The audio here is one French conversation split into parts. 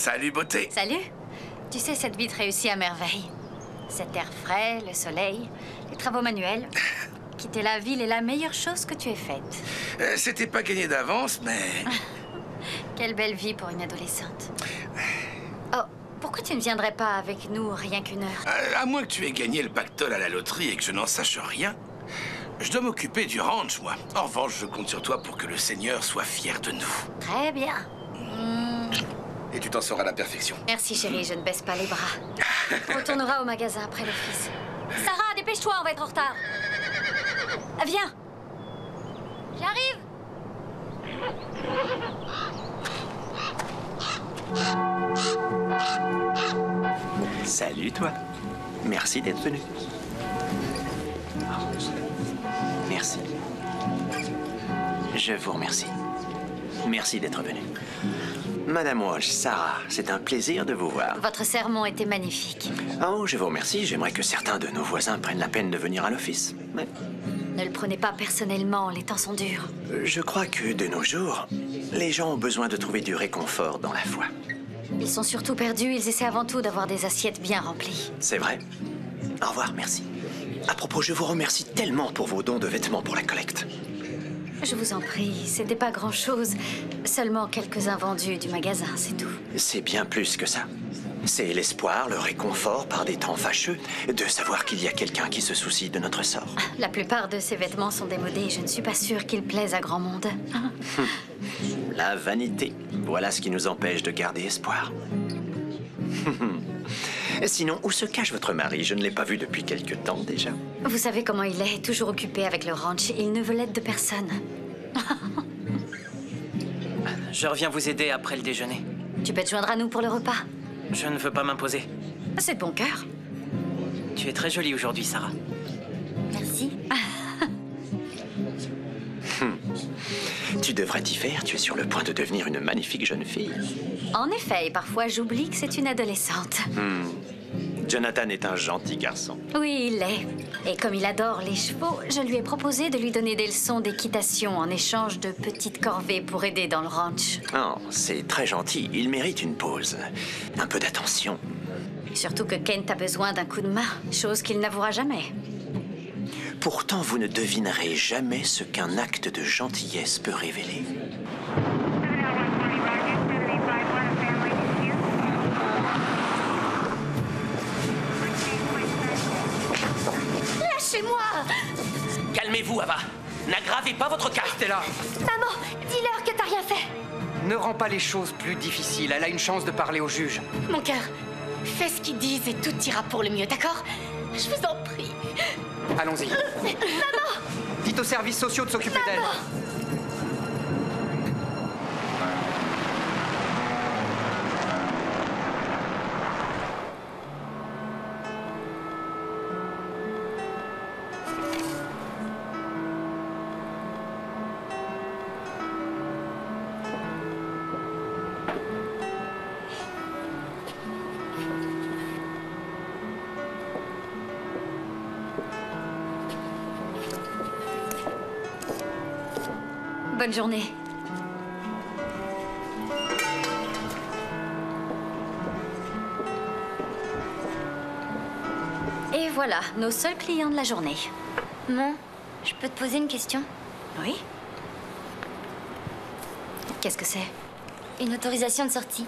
Salut, beauté. Salut. Tu sais, cette vie te réussit à merveille. Cet air frais, le soleil, les travaux manuels. Quitter la ville est la meilleure chose que tu aies faite. C'était pas gagné d'avance, mais... Quelle belle vie pour une adolescente. Oh, pourquoi tu ne viendrais pas avec nous rien qu'une heure? À moins que tu aies gagné le pactole à la loterie et que je n'en sache rien, je dois m'occuper du ranch, moi. En revanche, je compte sur toi pour que le Seigneur soit fier de nous. Très bien. Et tu t'en sors à la perfection. Merci, chérie, je ne baisse pas les bras. On retournera au magasin après l'office. Sarah, dépêche-toi, on va être en retard. Viens. J'arrive. Salut, toi. Merci d'être venu. Merci. Je vous remercie. Merci d'être venu. Madame Walsh, Sarah, c'est un plaisir de vous voir. Votre sermon était magnifique. Oh, je vous remercie. J'aimerais que certains de nos voisins prennent la peine de venir à l'office. Mais Ne le prenez pas personnellement, les temps sont durs. je crois que de nos jours, les gens ont besoin de trouver du réconfort dans la foi. Ils sont surtout perdus, ils essaient avant tout d'avoir des assiettes bien remplies. C'est vrai. Au revoir, merci. À propos, je vous remercie tellement pour vos dons de vêtements pour la collecte. Je vous en prie, c'était pas grand-chose. Seulement quelques invendus du magasin, c'est tout. C'est bien plus que ça. C'est l'espoir, le réconfort par des temps fâcheux, de savoir qu'il y a quelqu'un qui se soucie de notre sort. La plupart de ces vêtements sont démodés, je ne suis pas sûre qu'ils plaisent à grand monde. La vanité, voilà ce qui nous empêche de garder espoir. Sinon, où se cache votre mari? Je ne l'ai pas vu depuis quelque temps déjà. Vous savez comment il est, toujours occupé avec le ranch. Il ne veut l'aide de personne. Je reviens vous aider après le déjeuner. Tu peux te joindre à nous pour le repas? Je ne veux pas m'imposer. C'est de bon cœur. Tu es très jolie aujourd'hui, Sarah. Merci. Tu devrais t'y faire, tu es sur le point de devenir une magnifique jeune fille. En effet, et parfois j'oublie que c'est une adolescente. Jonathan est un gentil garçon. Oui, il l'est. Et comme il adore les chevaux, je lui ai proposé de lui donner des leçons d'équitation en échange de petites corvées pour aider dans le ranch. Oh, c'est très gentil, il mérite une pause. Un peu d'attention. Surtout que Kent a besoin d'un coup de main, chose qu'il n'avouera jamais. Pourtant, vous ne devinerez jamais ce qu'un acte de gentillesse peut révéler. Lâchez-moi! Calmez-vous, Ava. N'aggravez pas votre cas. Stella, Maman, dis-leur que t'as rien fait! ne rends pas les choses plus difficiles. Elle a une chance de parler au juge. Mon cœur, fais ce qu'ils disent et tout ira pour le mieux, d'accord? Je vous en prie. Allons-y. Maman! Dites aux services sociaux de s'occuper d'elle. Bonne journée. Et voilà, nos seuls clients de la journée. Maman, je peux te poser une question? Oui? Qu'est-ce que c'est? Une autorisation de sortie.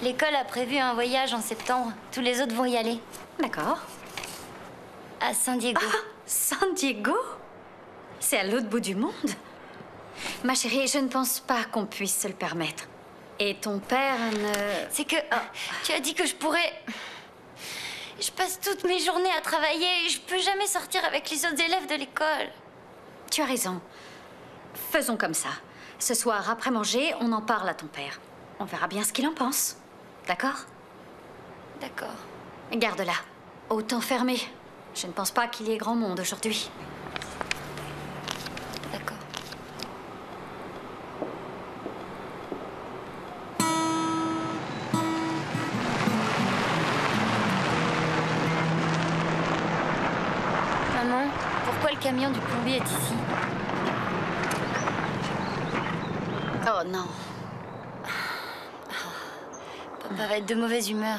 L'école a prévu un voyage en septembre. Tous les autres vont y aller. D'accord. À San Diego. Ah, San Diego? C'est à l'autre bout du monde? Ma chérie, je ne pense pas qu'on puisse se le permettre. Et ton père ne... C'est que tu as dit que je pourrais... Je passe toutes mes journées à travailler et je peux jamais sortir avec les autres élèves de l'école. Tu as raison. Faisons comme ça. Ce soir, après manger, on en parle à ton père. On verra bien ce qu'il en pense. D'accord? D'accord. Garde-la. Autant fermé. Je ne pense pas qu'il y ait grand monde aujourd'hui. D'accord. Maman, pourquoi le camion du plombier est ici? Oh non. Papa va être de mauvaise humeur.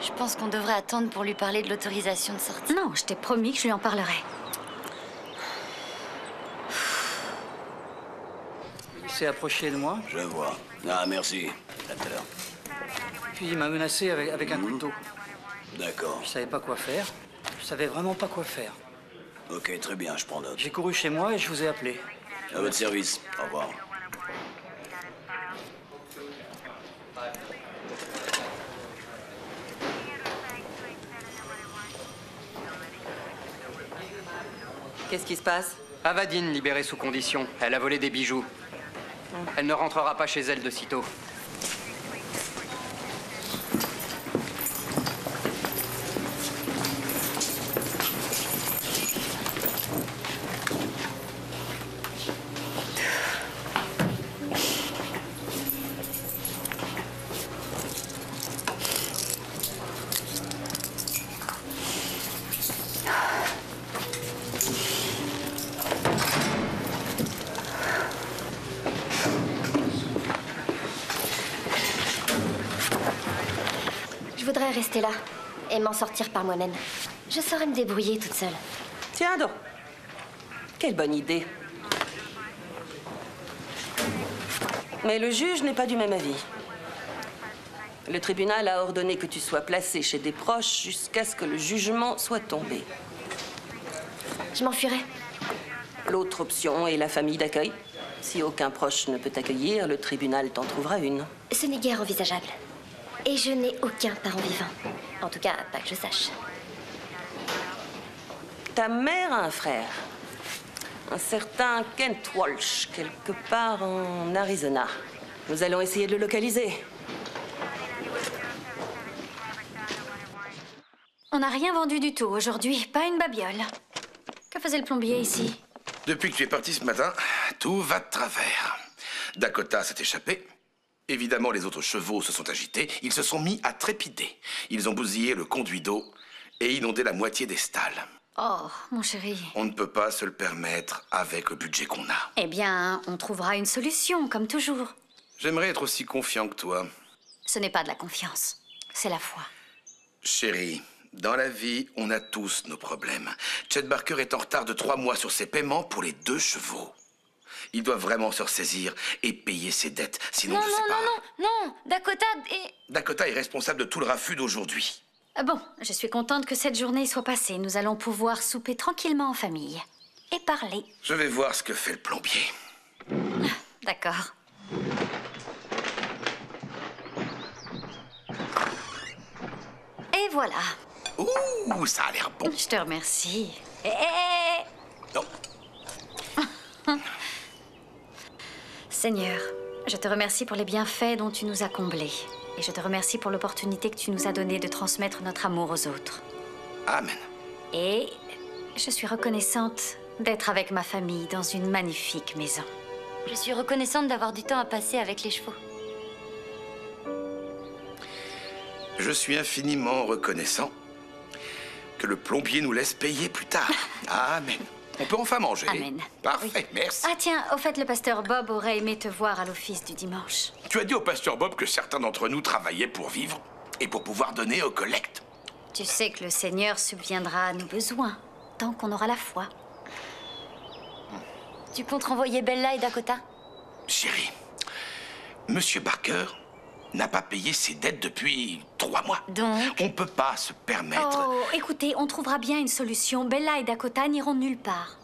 Je pense qu'on devrait attendre pour lui parler de l'autorisation de sortie. Non, je t'ai promis que je lui en parlerai. Il s'est approché de moi, Je vois. Ah, merci. À tout à l'heure. puis il m'a menacé avec un couteau. D'accord. Je savais pas quoi faire. Je savais vraiment pas quoi faire. Ok, très bien, je prends note. J'ai couru chez moi et je vous ai appelé. À votre service. Au revoir. Qu'est-ce qui se passe? Avadine, libérée sous condition. Elle a volé des bijoux. Elle ne rentrera pas chez elle de sitôt. Je voudrais rester là et m'en sortir par moi-même. Je saurais me débrouiller toute seule. Tiens donc. Quelle bonne idée. Mais le juge n'est pas du même avis. Le tribunal a ordonné que tu sois placé chez des proches jusqu'à ce que le jugement soit tombé. Je m'enfuirai. L'autre option est la famille d'accueil. Si aucun proche ne peut t'accueillir, le tribunal t'en trouvera une. Ce n'est guère envisageable. Et je n'ai aucun parent vivant. En tout cas, pas que je sache. Ta mère a un frère. Un certain Kent Walsh, quelque part en Arizona. Nous allons essayer de le localiser. On n'a rien vendu du tout aujourd'hui, pas une babiole. Que faisait le plombier ici? Depuis que tu es parti ce matin, tout va de travers. Dakota s'est échappé. Évidemment, les autres chevaux se sont agités. Ils se sont mis à trépider. Ils ont bousillé le conduit d'eau et inondé la moitié des stalles. Oh, mon chéri. On ne peut pas se le permettre avec le budget qu'on a. Eh bien, on trouvera une solution, comme toujours. J'aimerais être aussi confiant que toi. Ce n'est pas de la confiance, c'est la foi. Chérie, dans la vie, on a tous nos problèmes. Chet Barker est en retard de 3 mois sur ses paiements pour les 2 chevaux. Il doit vraiment se ressaisir et payer ses dettes, sinon Non, je sais non, pas. non, non, non. Dakota est... Dakota est responsable de tout le raffut d'aujourd'hui. Bon, je suis contente que cette journée soit passée. Nous allons pouvoir souper tranquillement en famille. Et parler. Je vais voir ce que fait le plombier. D'accord. Et voilà. Ouh, ça a l'air bon. Je te remercie. Non. Seigneur, je te remercie pour les bienfaits dont tu nous as comblés. Et je te remercie pour l'opportunité que tu nous as donnée de transmettre notre amour aux autres. Amen. Et je suis reconnaissante d'être avec ma famille dans une magnifique maison. Je suis reconnaissante d'avoir du temps à passer avec les chevaux. Je suis infiniment reconnaissant que le plombier nous laisse payer plus tard. Amen. On peut enfin manger. Amen. Parfait, Oui. merci. Ah tiens, au fait, le pasteur Bob aurait aimé te voir à l'office du dimanche. Tu as dit au pasteur Bob que certains d'entre nous travaillaient pour vivre et pour pouvoir donner aux collectes. Tu sais que le Seigneur subviendra à nos besoins, tant qu'on aura la foi. Tu comptes renvoyer Bella et Dakota? Chérie, Monsieur Barker n'a pas payé ses dettes depuis 3 mois. Donc? On peut pas se permettre... Oh, écoutez, on trouvera bien une solution. Bella et Dakota n'iront nulle part.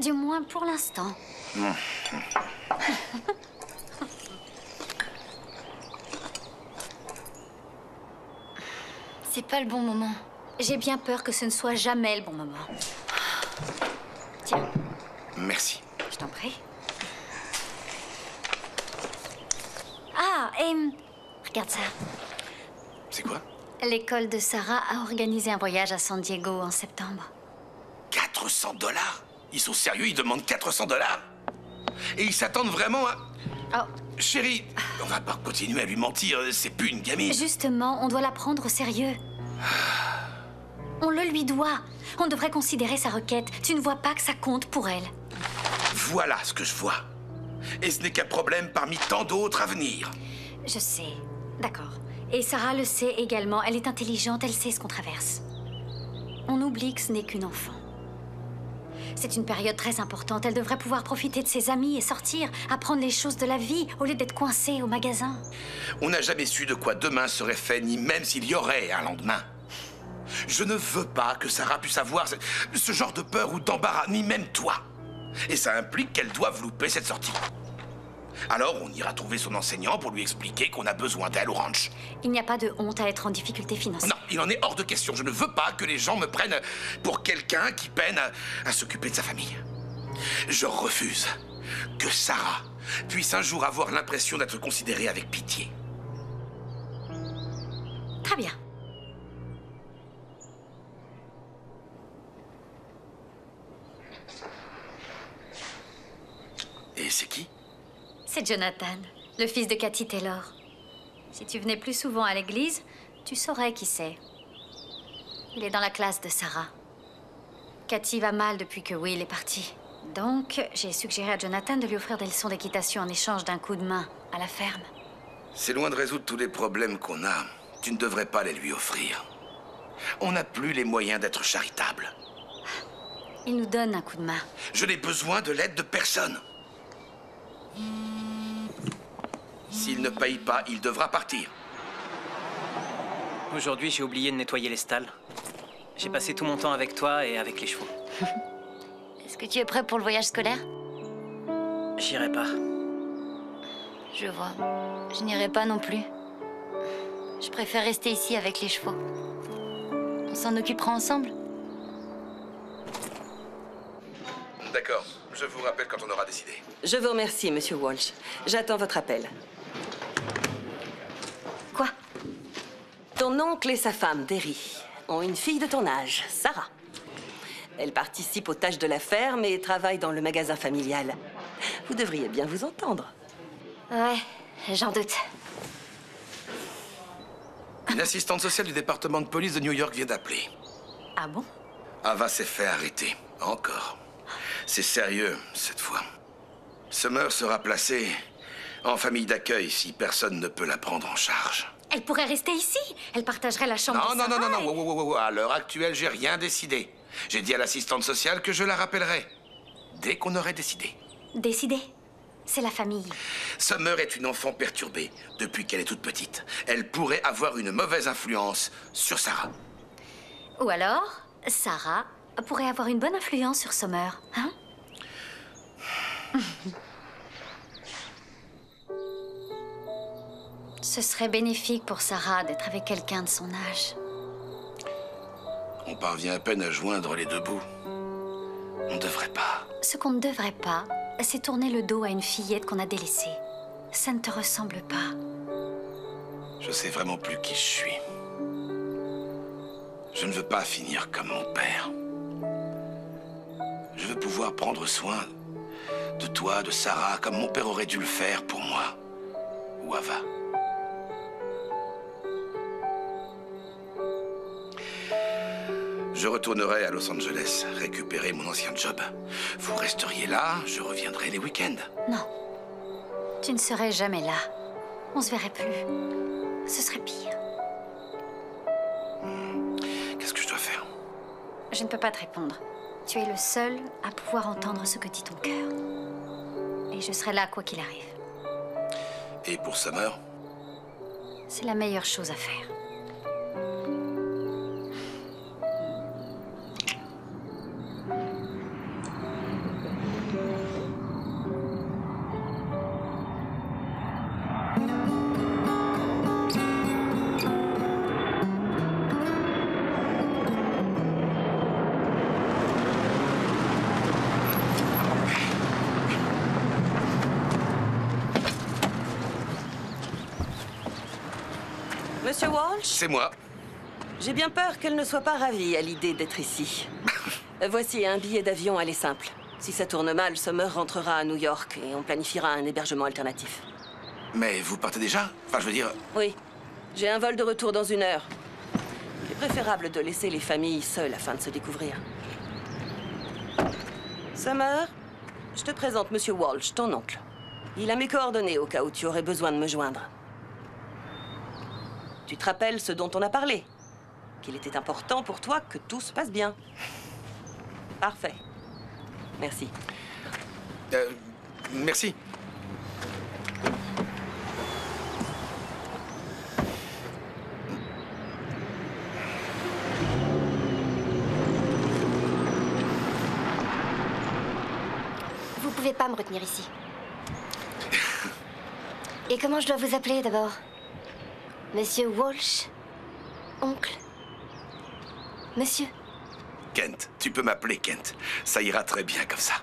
Du moins pour l'instant. C'est pas le bon moment. J'ai bien peur que ce ne soit jamais le bon moment. Tiens, Merci. je t'en prie. Ah, et... regarde ça. C'est quoi? L'école de Sarah a organisé un voyage à San Diego en septembre. 400 $? Ils sont sérieux, ils demandent 400 $? Et ils s'attendent vraiment à... Oh, Chérie, on va pas continuer à lui mentir, c'est plus une gamine. justement, on doit la prendre au sérieux. On le lui doit. On devrait considérer sa requête. Tu ne vois pas que ça compte pour elle. Voilà ce que je vois. Et ce n'est qu'un problème parmi tant d'autres à venir. Je sais. D'accord. Et Sarah le sait également. Elle est intelligente, elle sait ce qu'on traverse. On oublie que ce n'est qu'une enfant. C'est une période très importante. Elle devrait pouvoir profiter de ses amis et sortir, apprendre les choses de la vie, au lieu d'être coincée au magasin. On n'a jamais su de quoi demain serait fait, ni même s'il y aurait un lendemain. Je ne veux pas que Sarah puisse avoir ce genre de peur ou d'embarras, ni même toi. Et ça implique qu'elle doive louper cette sortie. Alors, on ira trouver son enseignant pour lui expliquer qu'on a besoin d'elle au ranch. Il n'y a pas de honte à être en difficulté financière. Non, il en est hors de question. Je ne veux pas que les gens me prennent pour quelqu'un qui peine à s'occuper de sa famille. Je refuse que Sarah puisse un jour avoir l'impression d'être considérée avec pitié. Très bien. Et c'est qui? C'est Jonathan, le fils de Cathy Taylor. Si tu venais plus souvent à l'église, tu saurais qui c'est. Il est dans la classe de Sarah. Cathy va mal depuis que Will est parti. Donc, j'ai suggéré à Jonathan de lui offrir des leçons d'équitation en échange d'un coup de main à la ferme. C'est loin de résoudre tous les problèmes qu'on a. Tu ne devrais pas les lui offrir. On n'a plus les moyens d'être charitable. Il nous donne un coup de main. Je n'ai besoin de l'aide de personne. S'il ne paye pas, il devra partir. Aujourd'hui, j'ai oublié de nettoyer les stalles. J'ai passé tout mon temps avec toi et avec les chevaux. Est-ce que tu es prêt pour le voyage scolaire? J'irai pas. Je vois. Je n'irai pas non plus. Je préfère rester ici avec les chevaux. On s'en occupera ensemble? D'accord. Je vous rappelle quand on aura décidé. Je vous remercie, Monsieur Walsh. J'attends votre appel. Quoi? Ton oncle et sa femme, Derry, ont une fille de ton âge, Sarah. Elle participe aux tâches de la ferme et travaille dans le magasin familial. Vous devriez bien vous entendre. Ouais, j'en doute. Une assistante sociale du département de police de New York vient d'appeler. Ah bon? Ava s'est fait arrêter. Encore. C'est sérieux, cette fois. Summer sera placée en famille d'accueil si personne ne peut la prendre en charge. Elle pourrait rester ici. Elle partagerait la chambre Non, de non, non, Sarah non, non, wow. À l'heure actuelle, j'ai rien décidé. J'ai dit à l'assistante sociale que je la rappellerai. Dès qu'on aurait décidé. Décidé. C'est la famille. Summer est une enfant perturbée depuis qu'elle est toute petite. Elle pourrait avoir une mauvaise influence sur Sarah. Ou alors, Sarah pourrait avoir une bonne influence sur Summer, hein? Ce serait bénéfique pour Sarah d'être avec quelqu'un de son âge. On parvient à peine à joindre les deux bouts. On ne devrait pas. Ce qu'on ne devrait pas, c'est tourner le dos à une fillette qu'on a délaissée. Ça ne te ressemble pas. Je sais vraiment plus qui je suis. Je ne veux pas finir comme mon père. Je veux pouvoir prendre soin de toi, de Sarah, comme mon père aurait dû le faire pour moi. Ou Ava. Je retournerai à Los Angeles, récupérer mon ancien job. Vous resteriez là, je reviendrai les week-ends. Non. Tu ne serais jamais là. On se verrait plus. Ce serait pire. Qu'est-ce que je dois faire? Je ne peux pas te répondre. Tu es le seul à pouvoir entendre ce que dit ton cœur. Et je serai là quoi qu'il arrive. Et pour Summer? C'est la meilleure chose à faire. Monsieur Walsh? C'est moi. J'ai bien peur qu'elle ne soit pas ravie à l'idée d'être ici. Voici un billet d'avion aller simple. Si ça tourne mal, Summer rentrera à New York et on planifiera un hébergement alternatif. Mais vous partez déjà? Enfin, je veux dire... Oui. J'ai un vol de retour dans 1 heure. Il est préférable de laisser les familles seules afin de se découvrir. Summer, je te présente Monsieur Walsh, ton oncle. Il a mes coordonnées au cas où tu aurais besoin de me joindre. Tu te rappelles ce dont on a parlé? Qu'il était important pour toi que tout se passe bien. Parfait. Merci. Merci. Vous pouvez pas me retenir ici. Et comment je dois vous appeler d'abord? Monsieur Walsh? Oncle? Monsieur? Kent, tu peux m'appeler Kent. Ça ira très bien comme ça.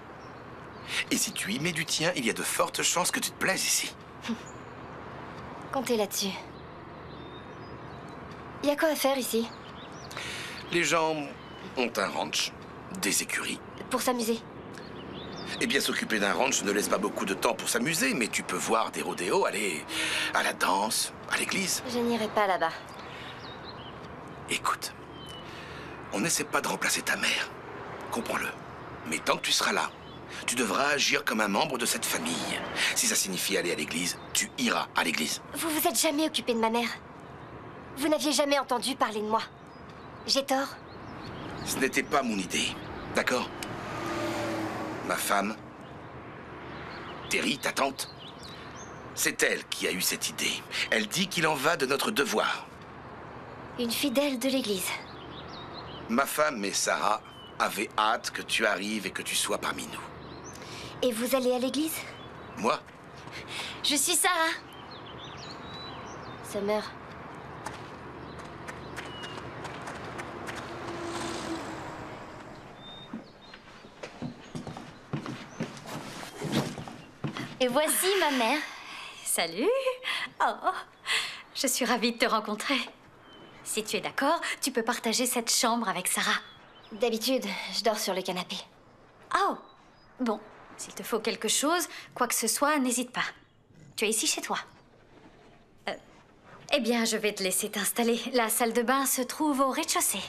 Et si tu y mets du tien, il y a de fortes chances que tu te plaises ici. Comptez là-dessus. Il y a quoi à faire ici? Les gens ont un ranch, des écuries. Pour s'amuser? Eh bien, s'occuper d'un ranch ne laisse pas beaucoup de temps pour s'amuser, mais tu peux voir des rodéos, aller à la danse, à l'église. Je n'irai pas là-bas. Écoute, on n'essaie pas de remplacer ta mère. Comprends-le. Mais tant que tu seras là, tu devras agir comme un membre de cette famille. Si ça signifie aller à l'église, tu iras à l'église. Vous vous êtes jamais occupé de ma mère. Vous n'aviez jamais entendu parler de moi. J'ai tort? Ce n'était pas mon idée, d'accord? Ma femme, Terry, ta tante, c'est elle qui a eu cette idée. Elle dit qu'il en va de notre devoir. Une fidèle de l'église. Ma femme et Sarah avaient hâte que tu arrives et que tu sois parmi nous. Et vous allez à l'église? Moi? Je suis Sarah. Summer. Et voici ma mère. Salut. Oh, je suis ravie de te rencontrer. Si tu es d'accord, tu peux partager cette chambre avec Sarah. D'habitude, je dors sur le canapé. Oh, bon. S'il te faut quelque chose, quoi que ce soit, n'hésite pas. Tu es ici chez toi. Eh bien, je vais te laisser t'installer. La salle de bain se trouve au rez-de-chaussée.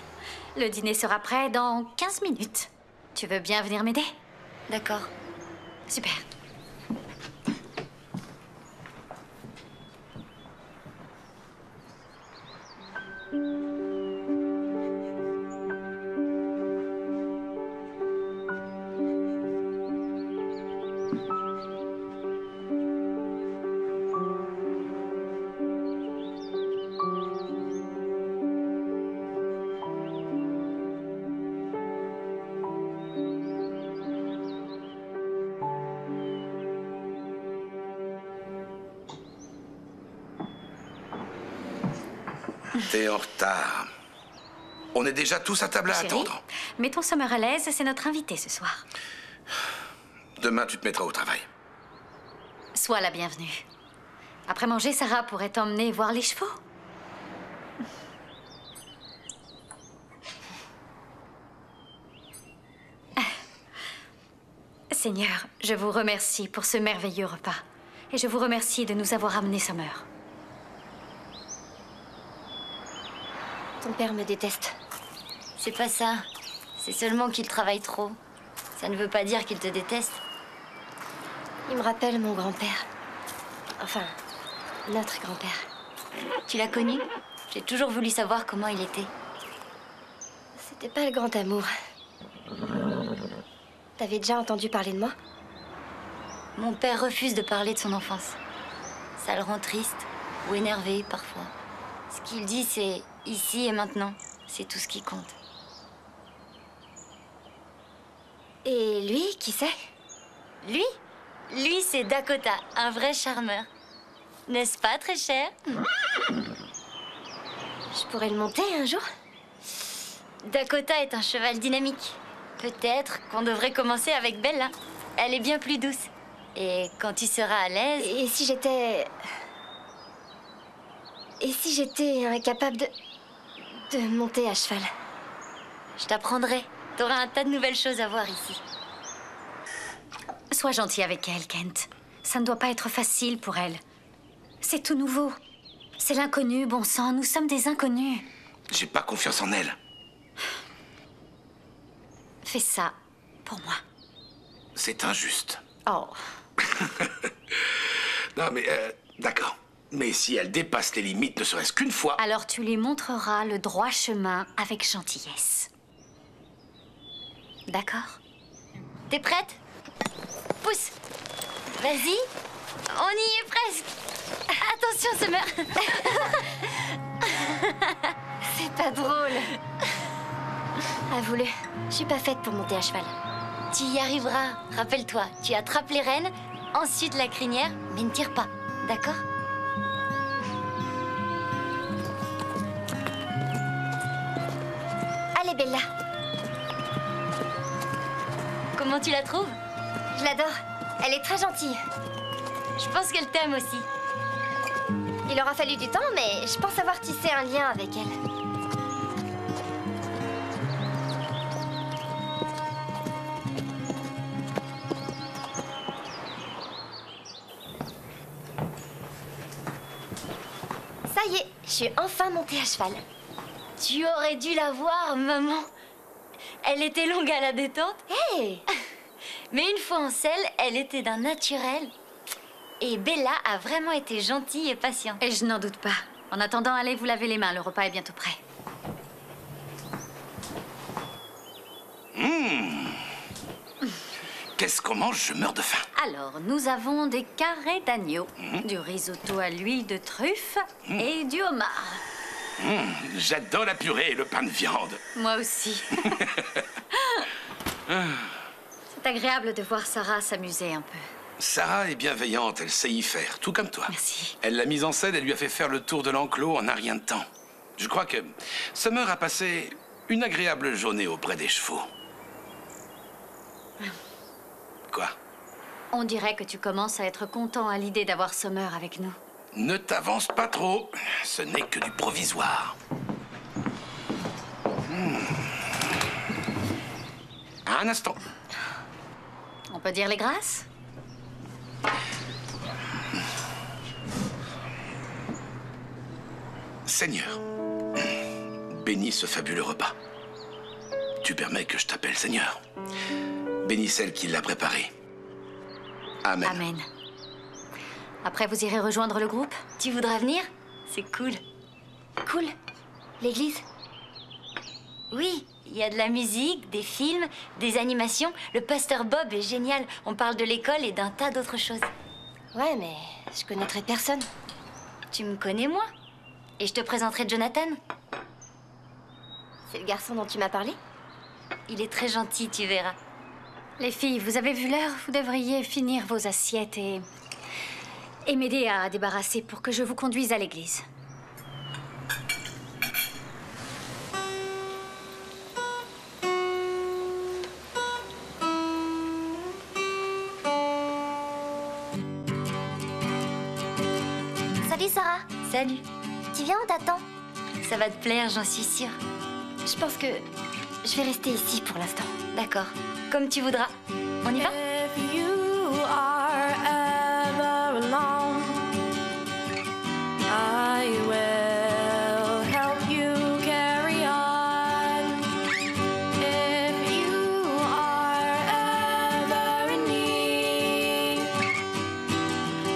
Le dîner sera prêt dans 15 minutes. Tu veux bien venir m'aider? D'accord. Super. T'es en retard. On est déjà tous à table à Chérie, attendre. mettons Summer à l'aise, c'est notre invité ce soir. Demain, tu te mettras au travail. Sois la bienvenue. Après manger, Sarah pourrait t'emmener voir les chevaux. Seigneur, je vous remercie pour ce merveilleux repas. Et je vous remercie de nous avoir amené Summer. Ton père me déteste. C'est pas ça. C'est seulement qu'il travaille trop. Ça ne veut pas dire qu'il te déteste. Il me rappelle mon grand-père. Enfin, notre grand-père. Tu l'as connu? J'ai toujours voulu savoir comment il était. C'était pas le grand amour. T'avais déjà entendu parler de moi? Mon père refuse de parler de son enfance. Ça le rend triste ou énervé parfois. Ce qu'il dit, c'est ici et maintenant. C'est tout ce qui compte. Et lui, qui c'est? Lui? Lui, c'est Dakota, un vrai charmeur. N'est-ce pas, très cher? Je pourrais le monter un jour? Dakota est un cheval dynamique. Peut-être qu'on devrait commencer avec Bella. Elle est bien plus douce. Et quand tu seras à l'aise... Et si j'étais... Et si j'étais incapable de monter à cheval? Je t'apprendrai. T'auras un tas de nouvelles choses à voir ici. Sois gentil avec elle, Kent. Ça ne doit pas être facile pour elle. C'est tout nouveau. C'est l'inconnu, bon sang. Nous sommes des inconnus. J'ai pas confiance en elle. Fais ça pour moi. C'est injuste. Oh. Non, mais d'accord. Mais si elle dépasse les limites ne serait-ce qu'une fois... Alors tu lui montreras le droit chemin avec gentillesse. D'accord? T'es prête? Pousse. Vas-y. On y est presque. Attention, Summer. C'est pas drôle. Avoue-le, je suis pas faite pour monter à cheval. Tu y arriveras. Rappelle-toi, tu attrapes les rênes, ensuite la crinière, mais ne tire pas. D'accord? Allez, Bella. Comment tu la trouves? Je l'adore. Elle est très gentille. Je pense qu'elle t'aime aussi. Il aura fallu du temps, mais je pense avoir tissé un lien avec elle. Ça y est, je suis enfin montée à cheval. Tu aurais dû la voir, maman. Elle était longue à la détente. Hey! Mais une fois en selle, elle était d'un naturel. Et Bella a vraiment été gentille et patiente. Et je n'en doute pas. En attendant, allez vous laver les mains, le repas est bientôt prêt. Qu'est-ce qu'on mange? Je meurs de faim. Alors, nous avons des carrés d'agneau, du risotto à l'huile de truffe et du homard. J'adore la purée et le pain de viande. Moi aussi. C'est agréable de voir Sarah s'amuser un peu. Sarah est bienveillante, elle sait y faire, tout comme toi. Merci. Elle l'a mise en scène et lui a fait faire le tour de l'enclos en un rien de temps. Je crois que Summer a passé une agréable journée auprès des chevaux. Quoi? On dirait que tu commences à être content à l'idée d'avoir Summer avec nous. Ne t'avance pas trop, ce n'est que du provisoire. Un instant. On peut dire les grâces? Seigneur, bénis ce fabuleux repas. Tu permets que je t'appelle Seigneur. Bénis celle qui l'a préparé. Amen. Amen. Après, vous irez rejoindre le groupe? Tu voudras venir? C'est cool. Cool. L'église? Oui, il y a de la musique, des films, des animations. Le pasteur Bob est génial. On parle de l'école et d'un tas d'autres choses. Ouais, mais je connaîtrai personne. Tu me connais, moi? Et je te présenterai Jonathan. C'est le garçon dont tu m'as parlé? Il est très gentil, tu verras. Les filles, vous avez vu l'heure? Vous devriez finir vos assiettes et m'aider à débarrasser pour que je vous conduise à l'église. Salut, Sarah. Salut. Tu viens, on t'attend. Ça va te plaire, j'en suis sûre. Je pense que je vais rester ici pour l'instant. D'accord. Comme tu voudras. On y va? If you are ever alone, I will help you carry on. If you are ever in need,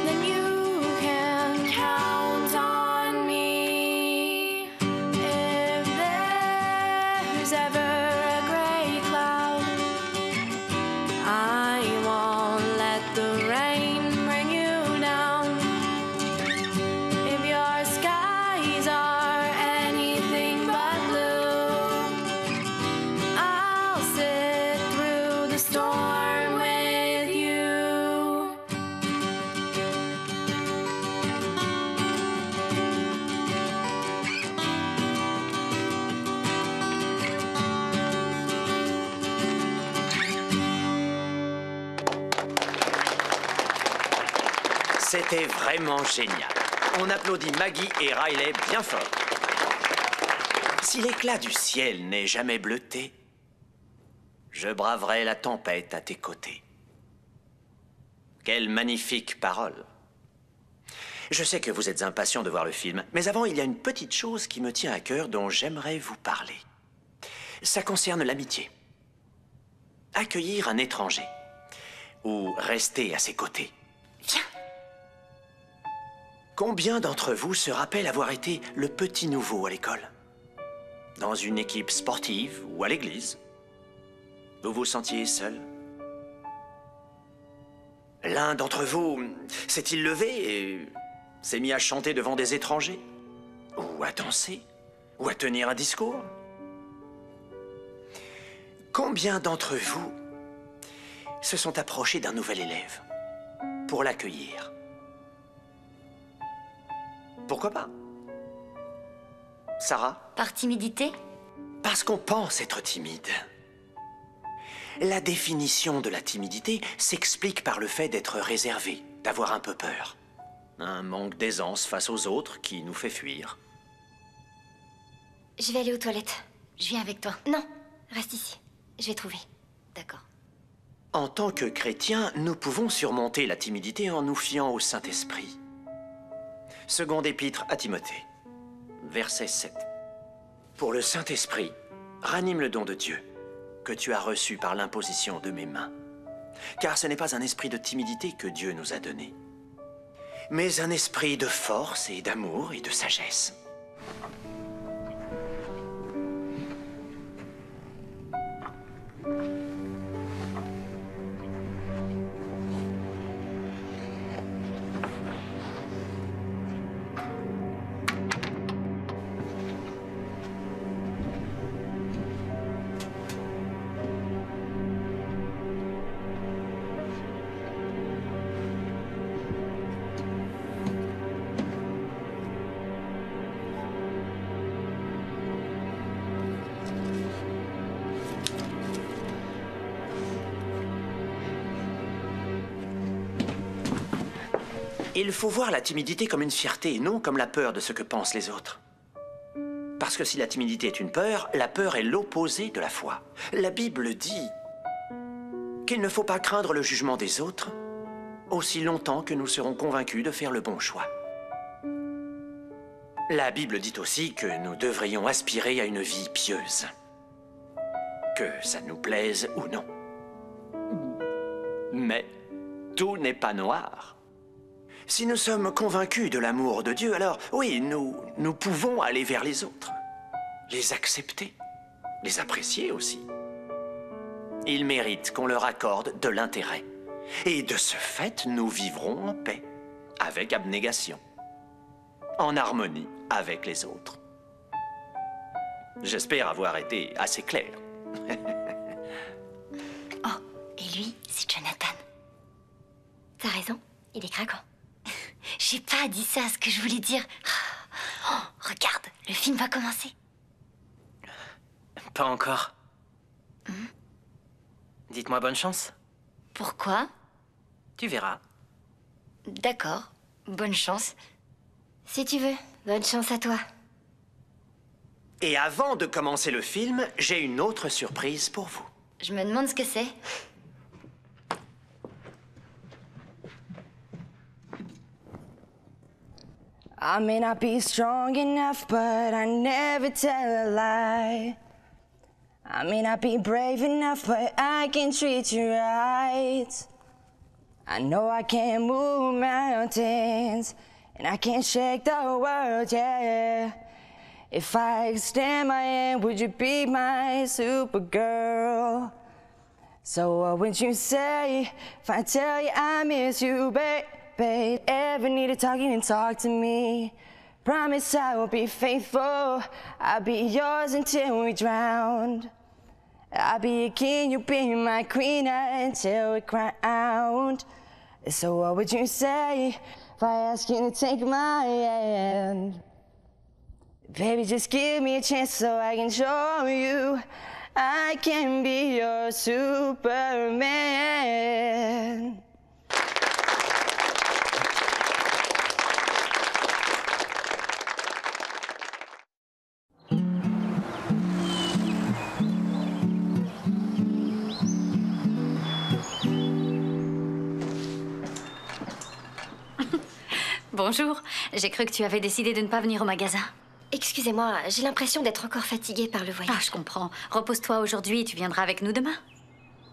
then you can count on me. If there's ever a gray cloud, I won't let the rain bring you down. If your skies are anything but blue, I'll sit through the storm with you. C'était vraiment génial. On applaudit Maggie et Riley bien fort. Si l'éclat du ciel n'est jamais bleuté, je braverai la tempête à tes côtés. Quelle magnifique parole. Je sais que vous êtes impatient de voir le film, mais avant, il y a une petite chose qui me tient à cœur dont j'aimerais vous parler. Ça concerne l'amitié. Accueillir un étranger ou rester à ses côtés. Viens. Combien d'entre vous se rappellent avoir été le petit nouveau à l'école? Dans une équipe sportive ou à l'église? Vous vous sentiez seul? L'un d'entre vous s'est-il levé et s'est mis à chanter devant des étrangers? Ou à danser? Ou à tenir un discours? Combien d'entre vous se sont approchés d'un nouvel élève pour l'accueillir? Pourquoi pas? Sarah? Par timidité? Parce qu'on pense être timide. La définition de la timidité s'explique par le fait d'être réservé, d'avoir un peu peur. Un manque d'aisance face aux autres qui nous fait fuir. Je vais aller aux toilettes. Je viens avec toi. Non, reste ici. Je vais trouver. D'accord. En tant que chrétiens, nous pouvons surmonter la timidité en nous fiant au Saint-Esprit. Seconde épître à Timothée, verset 7. Pour le Saint-Esprit, ranime le don de Dieu, que tu as reçu par l'imposition de mes mains. Car ce n'est pas un esprit de timidité que Dieu nous a donné, mais un esprit de force et d'amour et de sagesse. Il faut voir la timidité comme une fierté et non comme la peur de ce que pensent les autres. Parce que si la timidité est une peur, la peur est l'opposé de la foi. La Bible dit qu'il ne faut pas craindre le jugement des autres aussi longtemps que nous serons convaincus de faire le bon choix. La Bible dit aussi que nous devrions aspirer à une vie pieuse. Que ça nous plaise ou non. Mais tout n'est pas noir. Si nous sommes convaincus de l'amour de Dieu, alors oui, nous pouvons aller vers les autres, les accepter, les apprécier aussi. Ils méritent qu'on leur accorde de l'intérêt. Et de ce fait, nous vivrons en paix, avec abnégation, en harmonie avec les autres. J'espère avoir été assez clair. Oh, et lui, c'est Jonathan. T'as raison, il est craquant. J'ai pas dit ça, ce que je voulais dire. Oh, regarde, le film va commencer. Pas encore. Dites-moi bonne chance. Pourquoi? Tu verras. D'accord, bonne chance. Si tu veux, bonne chance à toi. Et avant de commencer le film, j'ai une autre surprise pour vous. Je me demande ce que c'est. I may not be strong enough, but I never tell a lie. I may not be brave enough, but I can treat you right. I know I can't move mountains, and I can't shake the world, yeah. If I extend my hand, would you be my Supergirl? So what would you say if I tell you I miss you, babe? Ever need to talk, you can talk to me. Promise I will be faithful. I'll be yours until we drown. I'll be a king, you be my queen until we're crowned. So what would you say if I ask you to take my hand? Baby, just give me a chance so I can show you I can be your Superman. Bonjour, j'ai cru que tu avais décidé de ne pas venir au magasin. Excusez-moi, j'ai l'impression d'être encore fatiguée par le voyage. Ah, je comprends. Repose-toi aujourd'hui et tu viendras avec nous demain.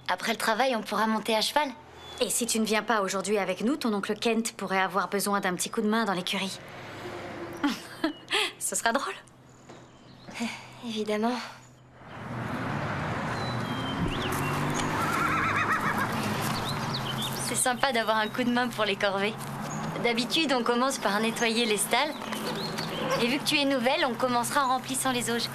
Après le travail, on pourra monter à cheval. Et si tu ne viens pas aujourd'hui avec nous, ton oncle Kent pourrait avoir besoin d'un petit coup de main dans l'écurie. Ce sera drôle. Évidemment. C'est sympa d'avoir un coup de main pour les corvées. D'habitude, on commence par nettoyer les stalles. Et vu que tu es nouvelle, on commencera en remplissant les auges.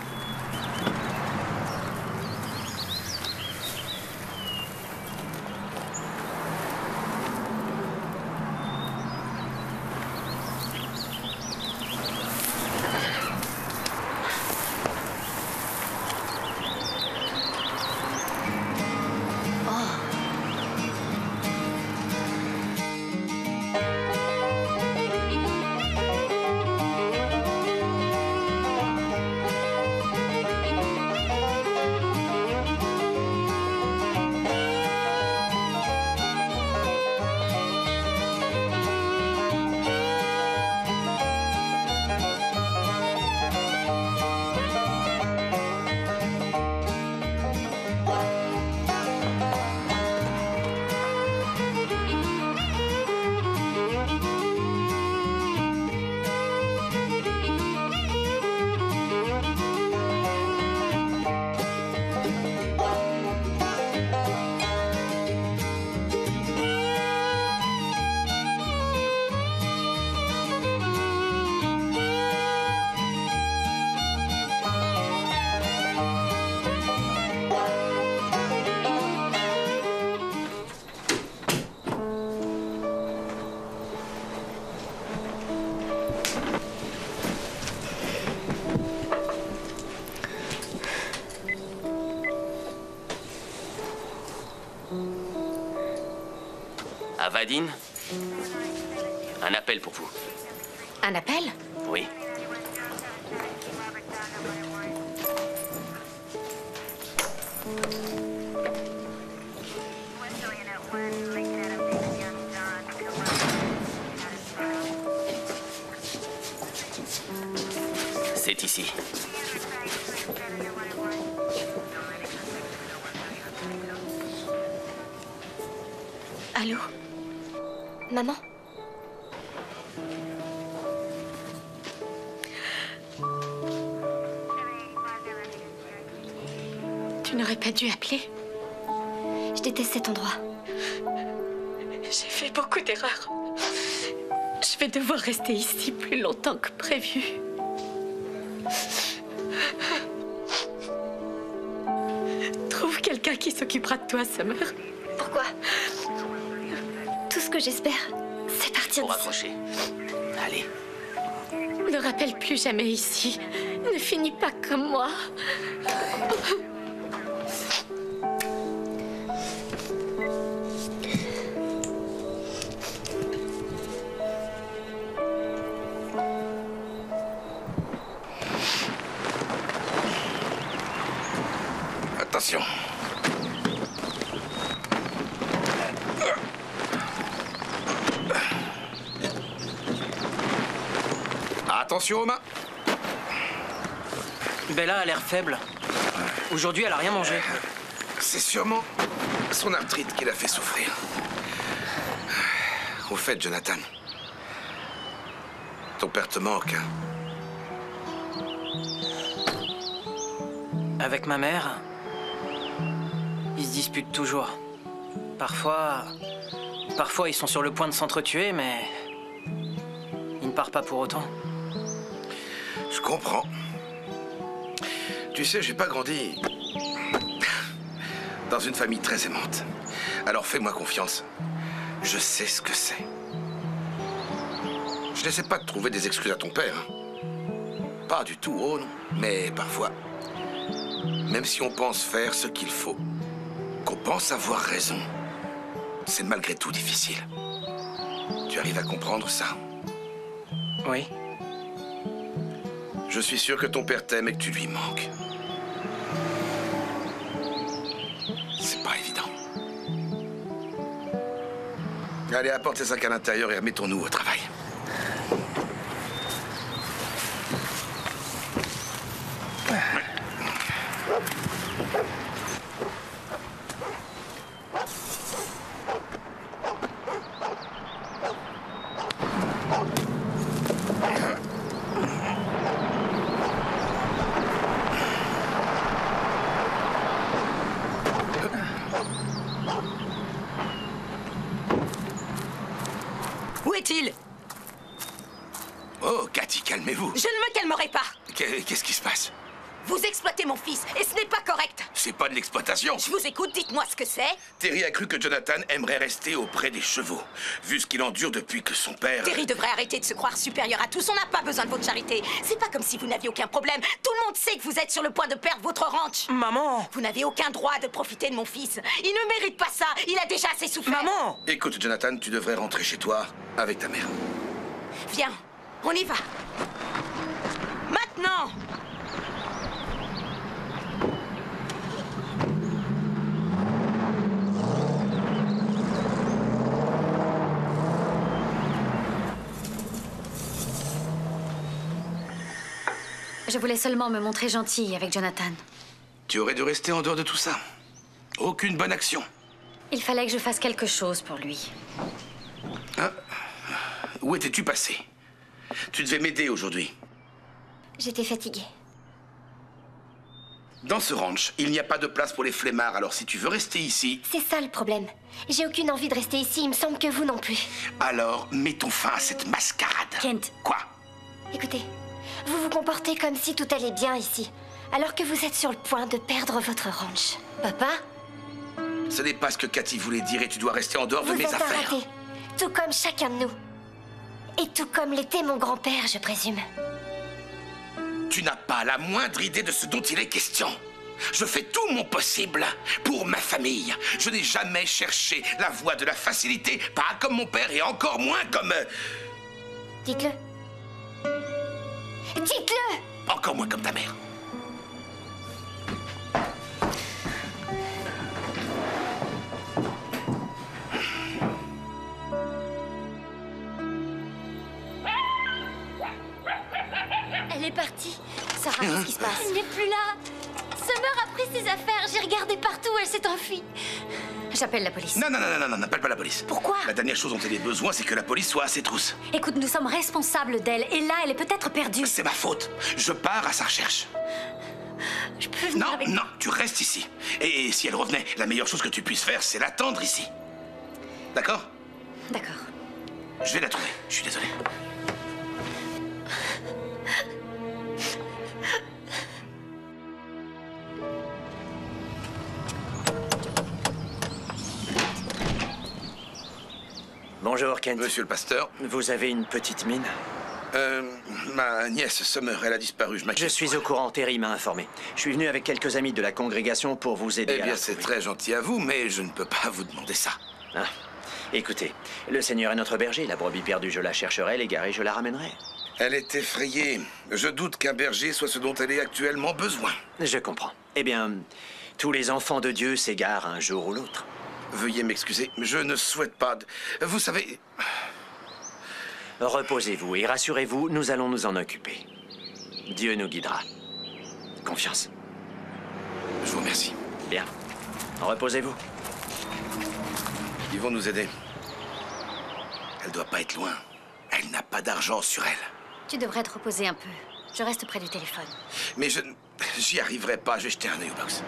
Avadine, un appel pour vous. Un appel? Oui. C'est ici. Allô? Maman? Tu n'aurais pas dû appeler. Je déteste cet endroit. J'ai fait beaucoup d'erreurs. Je vais devoir rester ici plus longtemps que prévu. Trouve quelqu'un qui s'occupera de toi, Summer. Pourquoi? Tout ce que j'espère, c'est partir Pour d'ici. raccrocher. Allez. Ne rappelle plus jamais ici. Ne finis pas comme moi. Attention. Attention aux mains. Bella a l'air faible. Aujourd'hui, elle a rien mangé. C'est sûrement son arthrite qui l'a fait souffrir. Au fait, Jonathan, ton père te manque, hein? Avec ma mère, ils se disputent toujours. Parfois ils sont sur le point de s'entretuer, mais ils ne partent pas pour autant. Je comprends. Tu sais, j'ai pas grandi dans une famille très aimante. Alors fais-moi confiance. Je sais ce que c'est. Je n'essaie pas de trouver des excuses à ton père. Pas du tout, oh non. Mais parfois, même si on pense faire ce qu'il faut, qu'on pense avoir raison, c'est malgré tout difficile. Tu arrives à comprendre ça? Oui. Je suis sûr que ton père t'aime et que tu lui manques. C'est pas évident. Allez, apporte tes sacs à l'intérieur et remettons-nous au travail. gentil, calmez-vous. Je ne me calmerai pas. Qu'est-ce qui se passe? Vous exploitez mon fils, et ce n'est pas correct. C'est pas de l'exploitation. Je vous écoute, dites-moi ce que c'est. Terry a cru que Jonathan aimerait rester auprès des chevaux, vu ce qu'il endure depuis que son père... Terry devrait arrêter de se croire supérieur à tous. On n'a pas besoin de votre charité. C'est pas comme si vous n'aviez aucun problème. Tout le monde sait que vous êtes sur le point de perdre votre ranch. Maman! Vous n'avez aucun droit de profiter de mon fils. Il ne mérite pas ça. Il a déjà assez souffert. Maman! Écoute, Jonathan, tu devrais rentrer chez toi avec ta mère. Viens, on y va. Maintenant! Je voulais seulement me montrer gentille avec Jonathan. Tu aurais dû rester en dehors de tout ça. Aucune bonne action. Il fallait que je fasse quelque chose pour lui. Hein? Où étais-tu passé? Tu devais m'aider aujourd'hui. J'étais fatiguée. Dans ce ranch, il n'y a pas de place pour les flemmards, alors si tu veux rester ici... C'est ça le problème. J'ai aucune envie de rester ici, il me semble que vous non plus. Alors, mettons fin à cette mascarade. Kent. Quoi? Écoutez, vous vous comportez comme si tout allait bien ici, alors que vous êtes sur le point de perdre votre ranch. Papa? Ce n'est pas ce que Cathy voulait dire et tu dois rester en dehors de mes Vous êtes un affaires. raté, tout comme chacun de nous. Et tout comme l'était mon grand-père, je présume. Tu n'as pas la moindre idée de ce dont il est question. Je fais tout mon possible pour ma famille. Je n'ai jamais cherché la voie de la facilité, pas comme mon père et encore moins comme... Dites-le. Dites-le! Encore moins comme ta mère. Elle est partie. Sarah, qu'est-ce qui se passe? Elle n'est plus là. Summer a pris ses affaires. J'ai regardé partout. Elle s'est enfuie. J'appelle la police. Non, n'appelle pas la police. Pourquoi? La dernière chose dont elle ait besoin, c'est que la police soit à ses trousses. Écoute, nous sommes responsables d'elle. Et là, elle est peut-être perdue. C'est ma faute. Je pars à sa recherche. Je peux venir avec... Non, tu restes ici. Et si elle revenait, la meilleure chose que tu puisses faire, c'est l'attendre ici. D'accord? D'accord. Je vais la trouver. Je suis désolé. Bonjour, Kent. Monsieur le pasteur. Vous avez une petite mine? Ma nièce Summer, elle a disparu, je m'inquiète. Je suis au courant, Terry m'a informé. Je suis venu avec quelques amis de la congrégation pour vous aider. Eh bien, c'est très gentil à vous, mais je ne peux pas vous demander ça. Ah. Écoutez, le Seigneur est notre berger. La brebis perdue, je la chercherai. L'égarée, je la ramènerai. Elle est effrayée. Je doute qu'un berger soit ce dont elle ait actuellement besoin. Je comprends. Eh bien, tous les enfants de Dieu s'égarent un jour ou l'autre. Veuillez m'excuser, je ne souhaite pas... Vous savez... Reposez-vous et rassurez-vous, nous allons nous en occuper. Dieu nous guidera. Confiance. Je vous remercie. Bien. Reposez-vous. Ils vont nous aider. Elle doit pas être loin. Elle n'a pas d'argent sur elle. Tu devrais te reposer un peu. Je reste près du téléphone. Mais j'y arriverai pas. Je vais jeter un œil au box.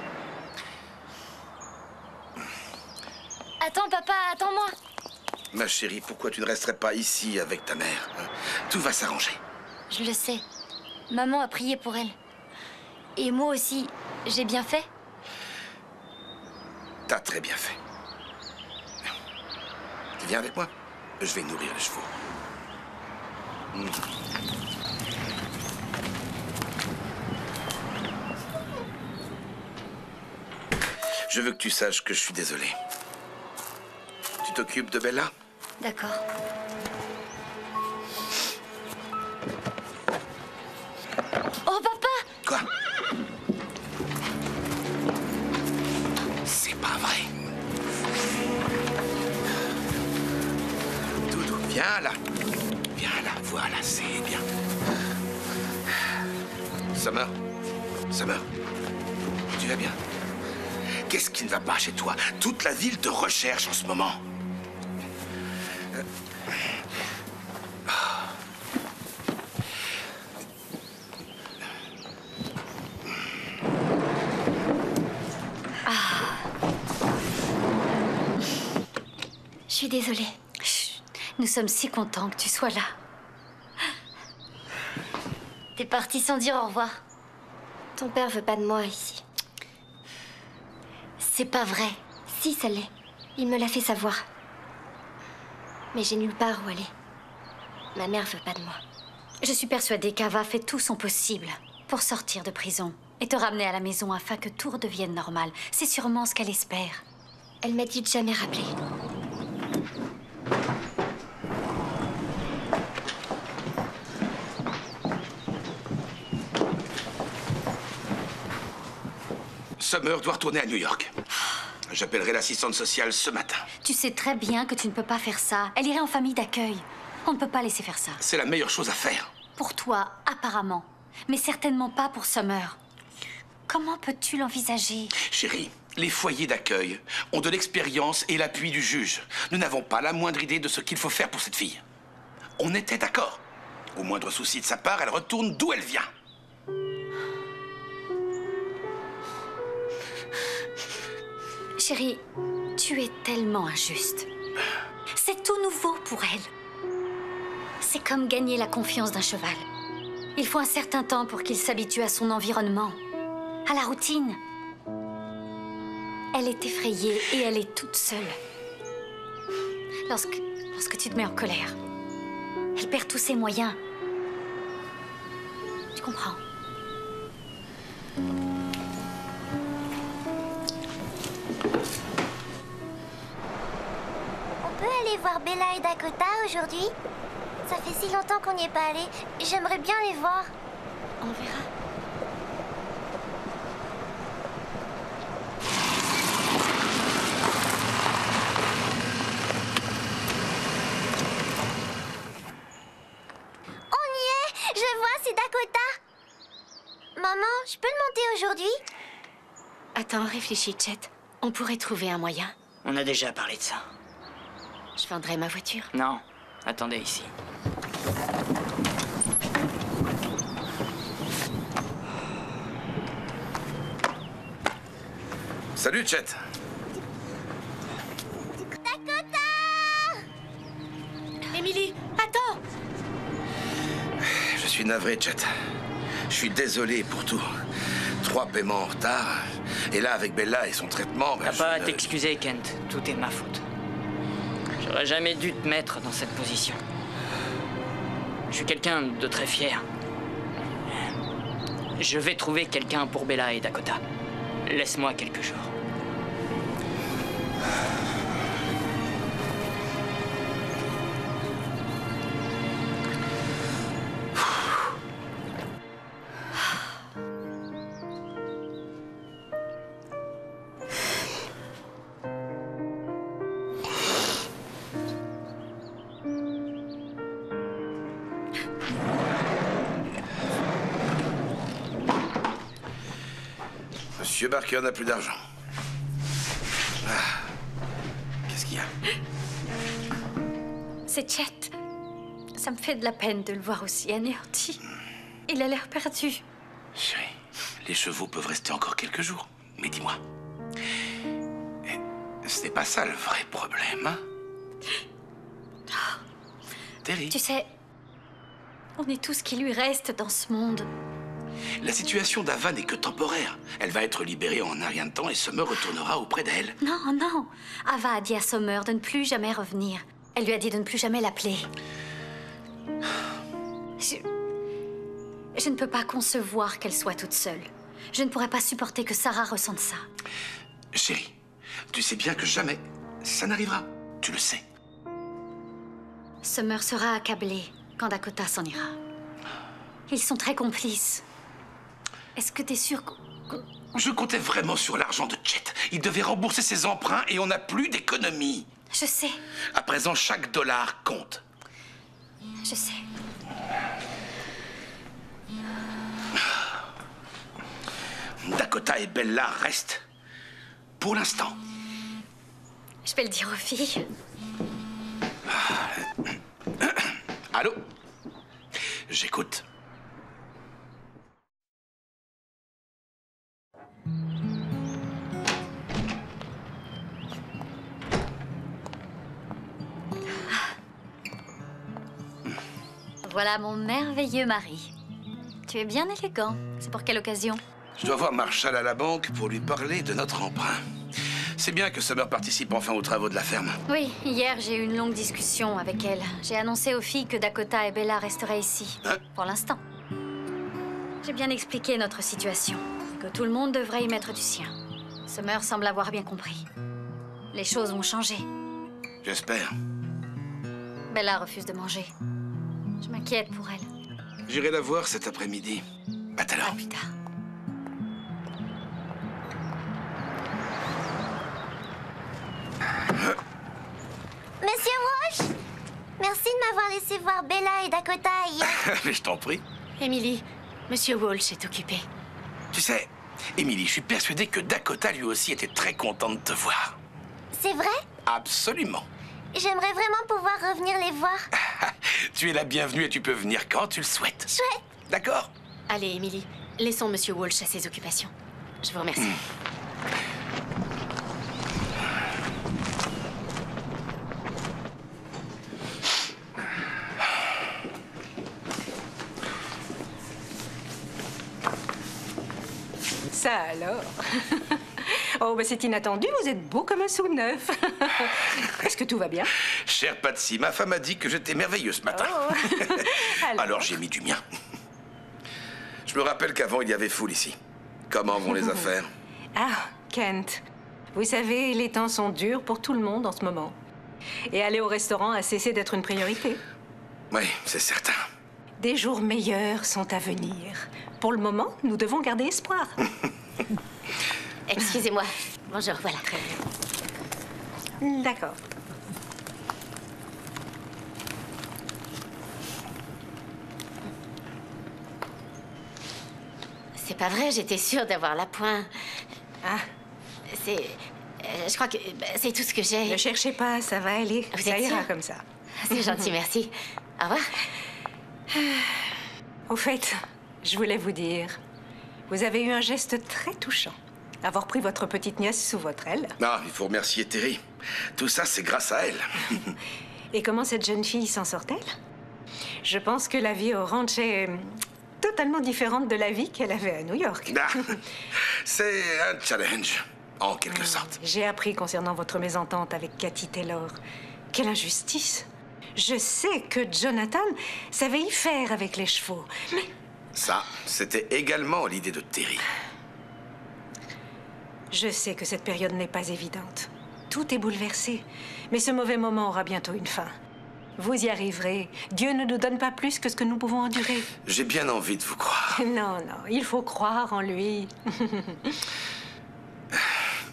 Attends, papa, attends-moi. Ma chérie, pourquoi tu ne resterais pas ici avec ta mère, hein? Tout va s'arranger. Je le sais. Maman a prié pour elle. Et moi aussi, j'ai bien fait? T'as très bien fait. Viens avec moi. Je vais nourrir les chevaux. Je veux que tu saches que je suis désolé. Tu t'occupes de Bella? D'accord. Oh, papa! Quoi? C'est pas vrai. Doudou, viens là. Viens là, voilà, c'est bien. Summer? Summer? Tu vas bien? Qu'est-ce qui ne va pas chez toi? Toute la ville te recherche en ce moment. Je suis désolée. Chut. Nous sommes si contents que tu sois là. T'es parti sans dire au revoir. Ton père veut pas de moi ici. C'est pas vrai. Si, ça l'est. Il me l'a fait savoir. Mais j'ai nulle part où aller. Ma mère veut pas de moi. Je suis persuadée qu'Ava fait tout son possible pour sortir de prison et te ramener à la maison afin que tout redevienne normal. C'est sûrement ce qu'elle espère. Elle m'a dit de jamais rappeler. Summer doit retourner à New York. J'appellerai l'assistante sociale ce matin. Tu sais très bien que tu ne peux pas faire ça. Elle irait en famille d'accueil. On ne peut pas laisser faire ça. C'est la meilleure chose à faire. Pour toi, apparemment. Mais certainement pas pour Summer. Comment peux-tu l'envisager? Chérie, les foyers d'accueil ont de l'expérience et l'appui du juge. Nous n'avons pas la moindre idée de ce qu'il faut faire pour cette fille. On était d'accord. Au moindre souci de sa part, elle retourne d'où elle vient. Chérie, tu es tellement injuste. C'est tout nouveau pour elle. C'est comme gagner la confiance d'un cheval. Il faut un certain temps pour qu'il s'habitue à son environnement, à la routine. Elle est effrayée et elle est toute seule. Lorsque tu te mets en colère, elle perd tous ses moyens. Tu comprends? On peut aller voir Bella et Dakota aujourd'hui? Ça fait si longtemps qu'on n'y est pas allé. J'aimerais bien les voir. On verra. On y est! Je vois, c'est Dakota. Maman, je peux le monter aujourd'hui? Attends, réfléchis, Chet. On pourrait trouver un moyen. On a déjà parlé de ça. Je vendrai ma voiture. Non, attendez ici. Salut, Chet. Dakota! Emily, attends! Je suis navré, Chet. Je suis désolé pour tout. 3 paiements en retard. Et là, avec Bella et son traitement... T'as pas à t'excuser, Kent. Tout est ma faute. J'aurais jamais dû te mettre dans cette position. Je suis quelqu'un de très fier. Je vais trouver quelqu'un pour Bella et Dakota. Laisse-moi quelques jours. Monsieur Barker n'a plus d'argent. Ah. Qu'est-ce qu'il y a? C'est Chet. Ça me fait de la peine de le voir aussi anéanti. Il a l'air perdu. Chérie, les chevaux peuvent rester encore quelques jours. Mais dis-moi, ce n'est pas ça le vrai problème, hein? Terry. Tu sais, on est tout ce qui lui reste dans ce monde. La situation d'Ava n'est que temporaire. Elle va être libérée en un rien de temps et Summer retournera auprès d'elle. Non, non. Ava a dit à Summer de ne plus jamais revenir. Elle lui a dit de ne plus jamais l'appeler. Je ne peux pas concevoir qu'elle soit toute seule. Je ne pourrais pas supporter que Sarah ressente ça. Chérie, tu sais bien que jamais ça n'arrivera. Tu le sais. Summer sera accablée quand Dakota s'en ira. Ils sont très complices. Est-ce que t'es sûr Je comptais vraiment sur l'argent de Chet. Il devait rembourser ses emprunts et on n'a plus d'économie. Je sais. À présent, chaque dollar compte. Je sais. Dakota et Bella restent. Pour l'instant. Je vais le dire aux filles. Allô? J'écoute. Voilà mon merveilleux mari. Tu Tu es bien élégant. C'est pour quelle occasion? Je dois voir Marshall à la banque pour lui parler de notre emprunt. C'est bien que Summer participe enfin aux travaux de la ferme. Oui, hier j'ai eu une longue discussion avec elle. J'ai annoncé aux filles que Dakota et Bella resteraient ici. Hein? Pour l'instant. J'ai bien expliqué notre situation. Que tout le monde devrait y mettre du sien. Summer semble avoir bien compris. Les choses vont changer. J'espère. Bella refuse de manger. Je m'inquiète pour elle. J'irai la voir cet après-midi. À tout à l'heure. À plus tard. Monsieur Walsh, merci de m'avoir laissé voir Bella et Dakota hier. Mais je t'en prie. Emily, Monsieur Walsh est occupé. Tu sais, Emily, je suis persuadé que Dakota lui aussi était très contente de te voir. C'est vrai? Absolument. J'aimerais vraiment pouvoir revenir les voir. Tu es la bienvenue et tu peux venir quand tu le souhaites. Chouette. D'accord? Allez, Emily, laissons Monsieur Walsh à ses occupations. Je vous remercie. Ça alors? Oh, bah c'est inattendu, vous êtes beau comme un sou neuf. Est-ce que tout va bien? Chère Patsy, ma femme a dit que j'étais merveilleux ce matin. Oh. Alors j'ai mis du mien. Je me rappelle qu'avant il y avait foule ici. Comment vont les affaires? Ah, Kent, vous savez, les temps sont durs pour tout le monde en ce moment. Et aller au restaurant a cessé d'être une priorité. Oui, c'est certain. Des jours meilleurs sont à venir. Pour le moment, nous devons garder espoir. Excusez-moi. Bonjour, voilà. Très bien. D'accord. C'est pas vrai, j'étais sûre d'avoir l'appoint. Ah. C'est... je crois que c'est tout ce que j'ai. Ne cherchez pas, ça va aller. Vous Ça êtes ira sûre? comme ça. C'est gentil, merci. Au revoir. Au fait, je voulais vous dire, vous avez eu un geste très touchant. Avoir pris votre petite nièce sous votre aile. Ah, il faut remercier Terry. Tout ça, c'est grâce à elle. Et comment cette jeune fille s'en sort-elle? Je pense que la vie au ranch est totalement différente de la vie qu'elle avait à New York. Ah, c'est un challenge, en quelque sorte. J'ai appris concernant votre mésentente avec Cathy Taylor. Quelle injustice! Je sais que Jonathan savait y faire avec les chevaux, mais... Ça, c'était également l'idée de Terry. Je sais que cette période n'est pas évidente. Tout est bouleversé. Mais ce mauvais moment aura bientôt une fin. Vous y arriverez. Dieu ne nous donne pas plus que ce que nous pouvons endurer. J'ai bien envie de vous croire. Non, non, il faut croire en lui.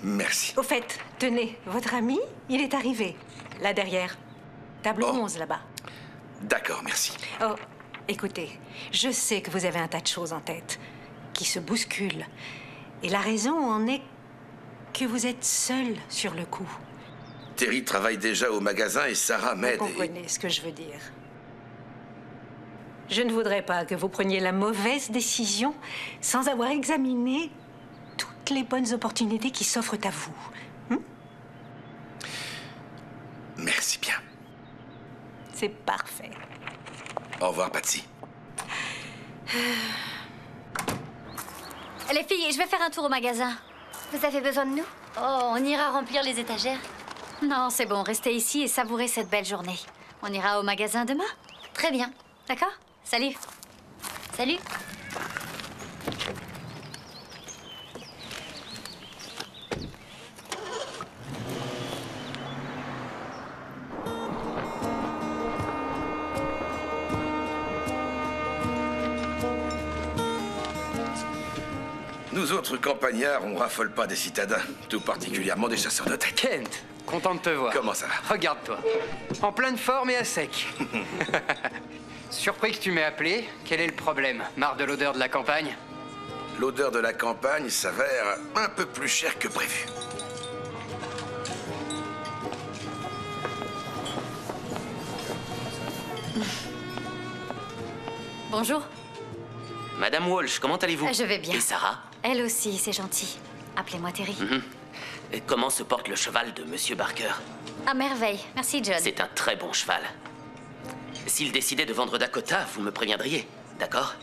Merci. Au fait, tenez, votre ami, il est arrivé. Là derrière. Tableau 11, là-bas. D'accord, merci. Oh, écoutez, je sais que vous avez un tas de choses en tête qui se bousculent. Et la raison en est que vous êtes seul sur le coup. Terry travaille déjà au magasin et Sarah m'aide. Vous comprenez ce que je veux dire. Je ne voudrais pas que vous preniez la mauvaise décision sans avoir examiné toutes les bonnes opportunités qui s'offrent à vous. Merci bien. C'est parfait. Au revoir, Patsy. Les filles, je vais faire un tour au magasin. Vous avez besoin de nous? Oh, on ira remplir les étagères. Non, c'est bon, restez ici et savourez cette belle journée. On ira au magasin demain? Très bien. D'accord? Salut. Salut. Nous autres campagnards, on raffole pas des citadins, tout particulièrement des chasseurs de tête. Kent, content de te voir. Comment ça va? Regarde-toi. En pleine forme et à sec. Surpris que tu m'aies appelé. Quel est le problème? Marre de l'odeur de la campagne? L'odeur de la campagne s'avère un peu plus chère que prévu. Bonjour. Madame Walsh, comment allez-vous? Je vais bien. Et Sarah? Elle aussi, c'est gentil. Appelez-moi Terry. Et comment se porte le cheval de Monsieur Barker? À merveille. Merci, John. C'est un très bon cheval. S'il décidait de vendre Dakota, vous me préviendriez, d'accord?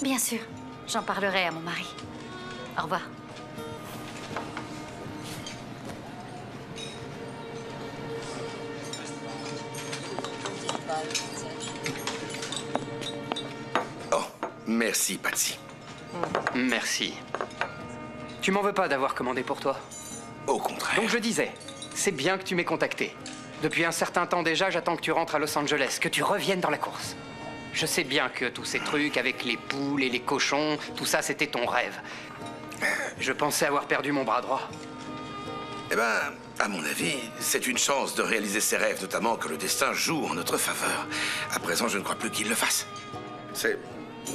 Bien sûr. J'en parlerai à mon mari. Au revoir. Oh, merci, Patsy. Merci. Tu m'en veux pas d'avoir commandé pour toi? Au contraire. Donc je disais, c'est bien que tu m'aies contacté. Depuis un certain temps déjà, j'attends que tu rentres à Los Angeles, que tu reviennes dans la course. Je sais bien que tous ces trucs avec les poules et les cochons, tout ça c'était ton rêve. Je pensais avoir perdu mon bras droit. Eh ben, à mon avis, c'est une chance de réaliser ses rêves, notamment que le destin joue en notre faveur. À présent, je ne crois plus qu'il le fasse. C'est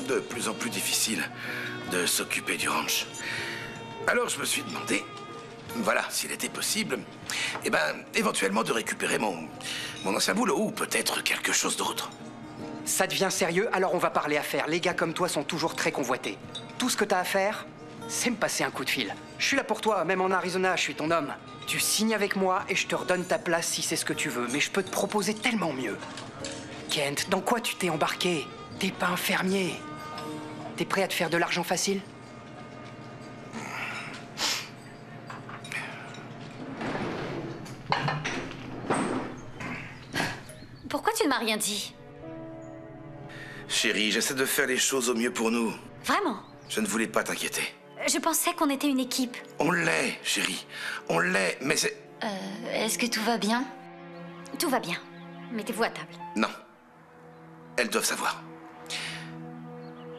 de plus en plus difficile de s'occuper du ranch. Alors je me suis demandé, voilà, s'il était possible, eh ben, éventuellement de récupérer mon ancien boulot ou peut-être quelque chose d'autre. Ça devient sérieux, alors on va parler affaires. Les gars comme toi sont toujours très convoités. Tout ce que t'as à faire, c'est me passer un coup de fil. Je suis là pour toi, même en Arizona, je suis ton homme. Tu signes avec moi et je te redonne ta place si c'est ce que tu veux, mais je peux te proposer tellement mieux. Kent, dans quoi tu t'es embarqué? T'es pas un fermier. T'es prêt à te faire de l'argent facile? Pourquoi tu ne m'as rien dit? Chérie, j'essaie de faire les choses au mieux pour nous. Vraiment? Je ne voulais pas t'inquiéter. Je pensais qu'on était une équipe. On l'est, chérie. On l'est, mais c'est... Est-ce que tout va bien? Tout va bien. Mettez-vous à table. Non. Elles doivent savoir.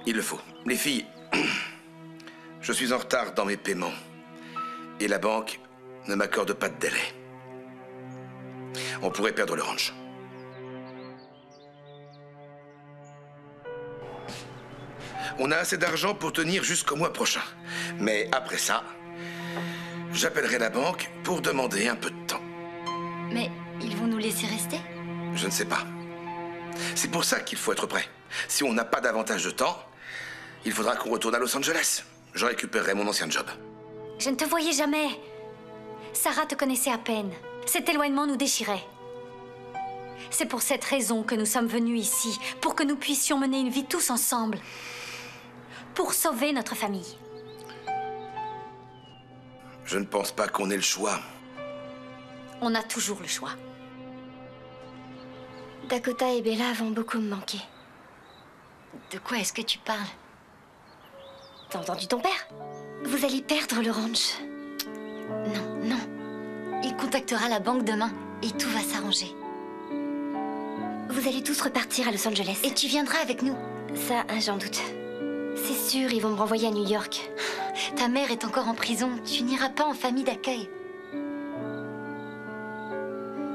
Il le faut. Les filles, je suis en retard dans mes paiements. Et la banque ne m'accorde pas de délai. On pourrait perdre le ranch. On a assez d'argent pour tenir jusqu'au mois prochain. Mais après ça, j'appellerai la banque pour demander un peu de temps. Mais ils vont nous laisser rester? Je ne sais pas. C'est pour ça qu'il faut être prêt. Si on n'a pas davantage de temps, il faudra qu'on retourne à Los Angeles. Je récupérerai mon ancien job. Je ne te voyais jamais. Sarah te connaissait à peine. Cet éloignement nous déchirait. C'est pour cette raison que nous sommes venus ici, pour que nous puissions mener une vie tous ensemble. Pour sauver notre famille. Je ne pense pas qu'on ait le choix. On a toujours le choix. Dakota et Bella vont beaucoup me manquer. De quoi est-ce que tu parles? T'as entendu ton père? Vous allez perdre le ranch. Non, non. Il contactera la banque demain et tout va s'arranger. Vous allez tous repartir à Los Angeles. Et tu viendras avec nous? Ça, j'en doute. C'est sûr, ils vont me renvoyer à New York. Ta mère est encore en prison. Tu n'iras pas en famille d'accueil.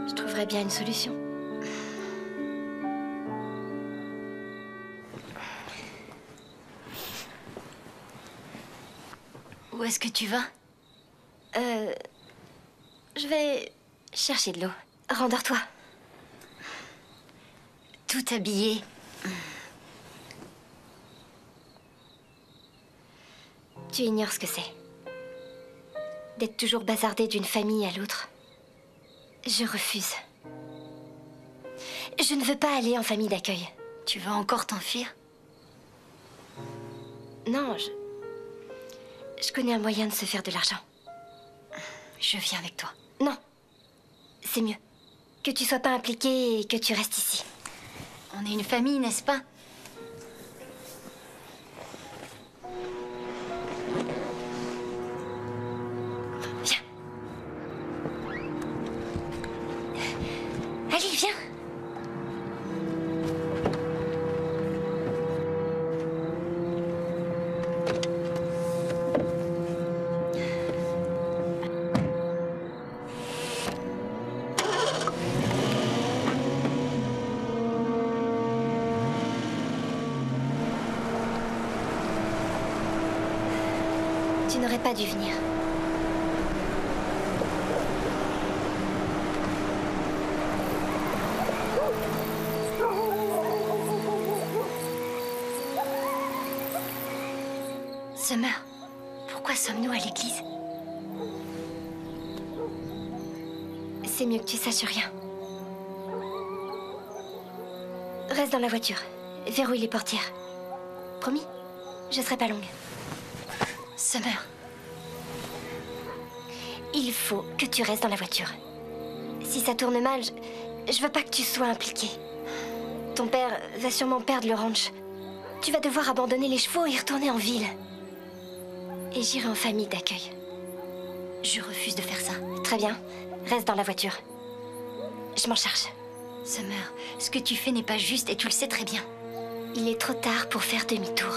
Je trouverai bien une solution. Où est-ce que tu vas? Je vais chercher de l'eau. Rendors-toi. Tout habillé. Tu ignores ce que c'est. D'être toujours bazardé d'une famille à l'autre. Je refuse. Je ne veux pas aller en famille d'accueil. Tu vas encore t'enfuir? Non, je connais un moyen de se faire de l'argent. Je viens avec toi. Non. C'est mieux. Que tu sois pas impliqué et que tu restes ici. On est une famille, n'est-ce pas? Viens. Allez, viens. Tu n'aurais pas dû venir. Summer, pourquoi sommes-nous à l'église? C'est mieux que tu saches rien. Reste dans la voiture. Verrouille les portières. Promis? Je serai pas longue. Summer. Il faut que tu restes dans la voiture. Si ça tourne mal, je veux pas que tu sois impliqué. Ton père va sûrement perdre le ranch. Tu vas devoir abandonner les chevaux et retourner en ville. Et j'irai en famille d'accueil. Je refuse de faire ça. Très bien. Reste dans la voiture. Je m'en charge. Summer, ce que tu fais n'est pas juste et tu le sais très bien. Il est trop tard pour faire demi-tour.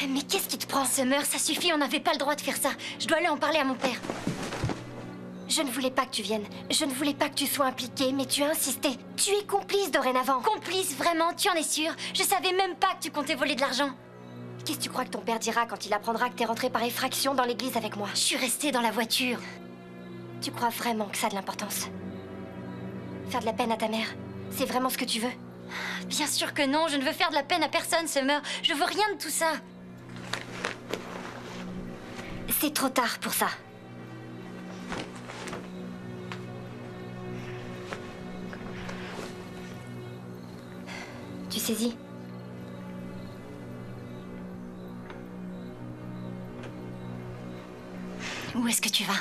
Mais qu'est-ce qui te prend, Summer? Ça suffit, on n'avait pas le droit de faire ça. Je dois aller en parler à mon père. Je ne voulais pas que tu viennes. Je ne voulais pas que tu sois impliqué, mais tu as insisté. Tu es complice dorénavant. Complice, vraiment? Tu en es sûre? Je savais même pas que tu comptais voler de l'argent. Qu'est-ce que tu crois que ton père dira quand il apprendra que t'es rentré par effraction dans l'église avec moi? Je suis restée dans la voiture. Tu crois vraiment que ça a de l'importance? Faire de la peine à ta mère, c'est vraiment ce que tu veux? Bien sûr que non, je ne veux faire de la peine à personne, Summer. Je veux rien de tout ça. C'est trop tard pour ça. Tu saisis? Où est-ce que tu vas?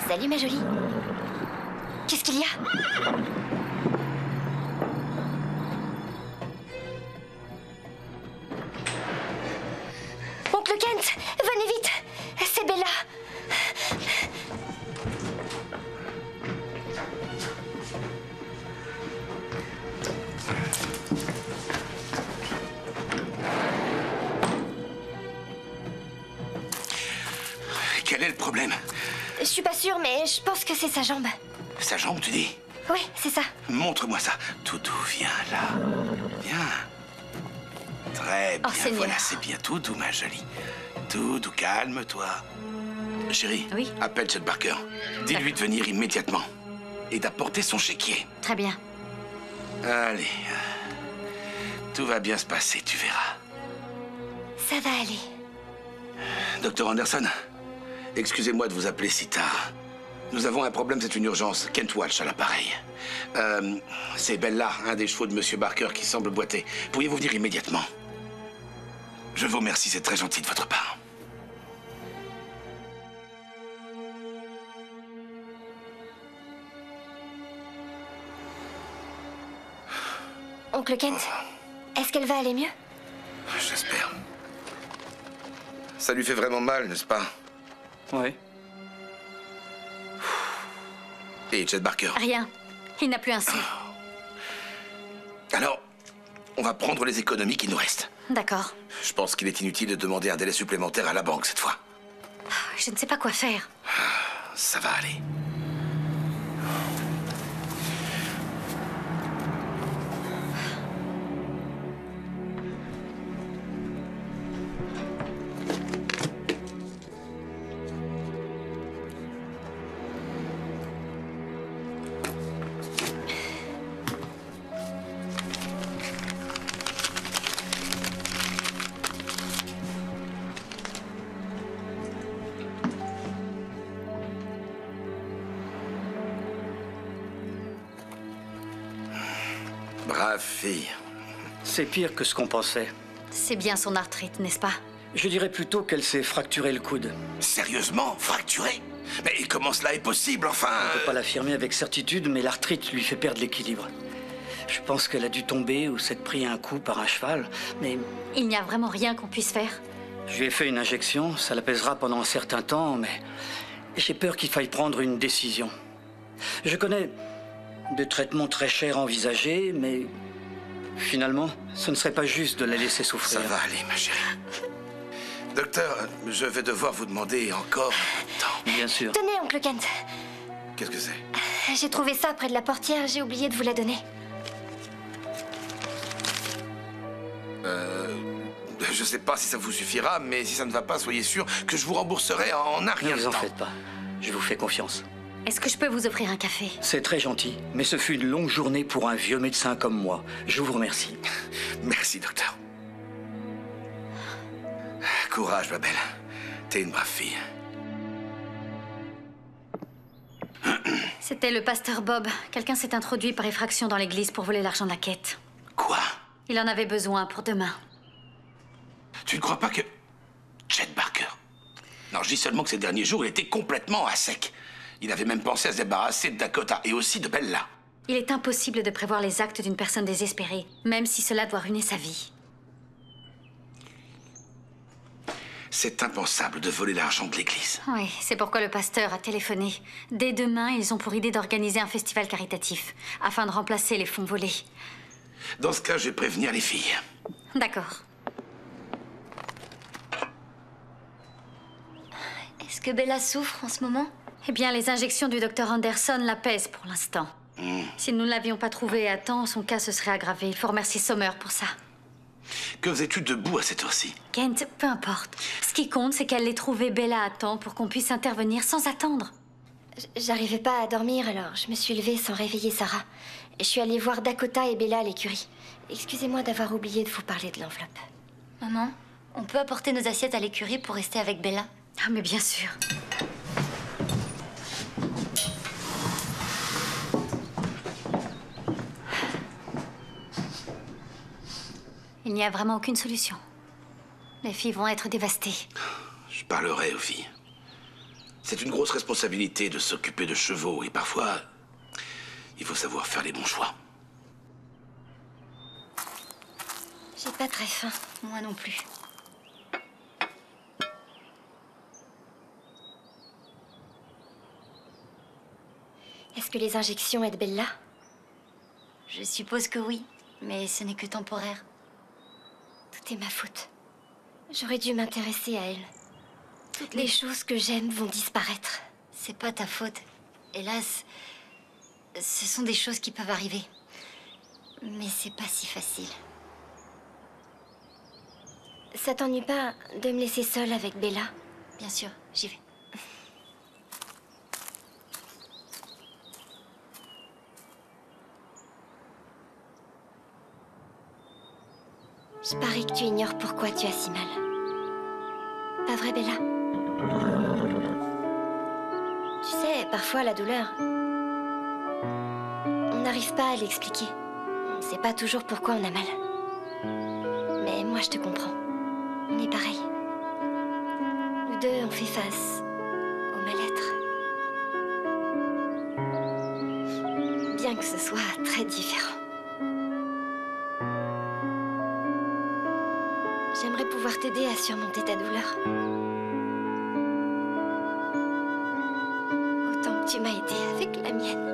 Salut ma jolie. Qu'est-ce qu'il y a? Oncle Kent, venez vite. C'est Bella. Quel est le problème? Je suis pas sûre, mais je pense que c'est sa jambe. Sa jambe, tu dis? Oui, c'est ça. Montre-moi ça. Toudou, viens là. Viens. Très bien, Seigneur. voilà, c'est bien. Toudou, ma jolie. Toudou, calme-toi. Chérie, oui. Appelle Chet Barker. Dis-lui de venir immédiatement. Et d'apporter son chéquier. Très bien. Allez. Tout va bien se passer, tu verras. Ça va aller. Docteur Anderson, excusez-moi de vous appeler si tard. Nous avons un problème, c'est une urgence. Kent Walsh à l'appareil. C'est Bella, un des chevaux de Monsieur Barker qui semble boiter. Pourriez-vous venir immédiatement? Je vous remercie, c'est très gentil de votre part. Oncle Kent, est-ce qu'elle va aller mieux? J'espère. Ça lui fait vraiment mal, n'est-ce pas? Oui. Et Chet Barker? Rien. Il n'a plus un sou. Alors, on va prendre les économies qui nous restent. D'accord. Je pense qu'il est inutile de demander un délai supplémentaire à la banque cette fois. Je ne sais pas quoi faire. Ça va aller. Ma fille. C'est pire que ce qu'on pensait. C'est bien son arthrite, n'est-ce pas? Je dirais plutôt qu'elle s'est fracturé le coude. Sérieusement? Fracturé? Mais comment cela est possible, enfin? On ne peut pas l'affirmer avec certitude, mais l'arthrite lui fait perdre l'équilibre. Je pense qu'elle a dû tomber ou s'être pris un coup par un cheval, mais... Il n'y a vraiment rien qu'on puisse faire. Je lui ai fait une injection, ça l'apaisera pendant un certain temps, mais j'ai peur qu'il faille prendre une décision. Je connais des traitements très chers envisagés, mais finalement, ce ne serait pas juste de la laisser souffrir. Ça va aller, ma chérie. Docteur, je vais devoir vous demander encore un temps. Bien sûr. Tenez, oncle Kent. Qu'est-ce que c'est? J'ai trouvé ça près de la portière, j'ai oublié de vous la donner. Je sais pas si ça vous suffira, mais si ça ne va pas, soyez sûr que je vous rembourserai en un rien Ne de vous en temps. faites pas. Je vous fais confiance. Est-ce que je peux vous offrir un café? C'est très gentil, mais ce fut une longue journée pour un vieux médecin comme moi. Je vous remercie. Merci, docteur. Courage, ma belle. T'es une brave fille. C'était le pasteur Bob. Quelqu'un s'est introduit par effraction dans l'église pour voler l'argent de la quête. Quoi? Il en avait besoin pour demain. Tu ne crois pas que... Chet Barker? Non, je dis seulement que ces derniers jours, il était complètement à sec. Il avait même pensé à se débarrasser de Dakota et aussi de Bella. Il est impossible de prévoir les actes d'une personne désespérée, même si cela doit ruiner sa vie. C'est impensable de voler l'argent de l'église. Oui, c'est pourquoi le pasteur a téléphoné. Dès demain, ils ont pour idée d'organiser un festival caritatif, afin de remplacer les fonds volés. Dans ce cas, je vais prévenir les filles. D'accord. Est-ce que Bella souffre en ce moment? Eh bien, les injections du docteur Anderson l'apaisent pour l'instant. Si nous ne l'avions pas trouvée à temps, son cas se serait aggravé. Il faut remercier Sommer pour ça. Que faisais-tu debout à cette heure-ci? Kent, peu importe. Ce qui compte, c'est qu'elle ait trouvé Bella à temps pour qu'on puisse intervenir sans attendre. J'arrivais pas à dormir, alors je me suis levée sans réveiller Sarah. Et je suis allée voir Dakota et Bella à l'écurie. Excusez-moi d'avoir oublié de vous parler de l'enveloppe. Maman, on peut apporter nos assiettes à l'écurie pour rester avec Bella? Ah, mais bien sûr. Il n'y a vraiment aucune solution. Les filles vont être dévastées. Je parlerai aux filles. C'est une grosse responsabilité de s'occuper de chevaux et parfois, il faut savoir faire les bons choix. J'ai pas très faim. Moi non plus. Est-ce que les injections aident Bella? Je suppose que oui, mais ce n'est que temporaire. Tout est ma faute. J'aurais dû m'intéresser à elle. Toutes les choses que j'aime vont disparaître. C'est pas ta faute. Hélas, ce sont des choses qui peuvent arriver. Mais c'est pas si facile. Ça t'ennuie pas de me laisser seule avec Bella? Bien sûr, j'y vais. Je parie que tu ignores pourquoi tu as si mal. Pas vrai, Bella? Tu sais, parfois la douleur, on n'arrive pas à l'expliquer. On ne sait pas toujours pourquoi on a mal. Mais moi, je te comprends. On est pareil. Nous deux, on fait face au mal-être. Bien que ce soit très différent. J'aimerais pouvoir t'aider à surmonter ta douleur. Autant que tu m'as aidé avec la mienne.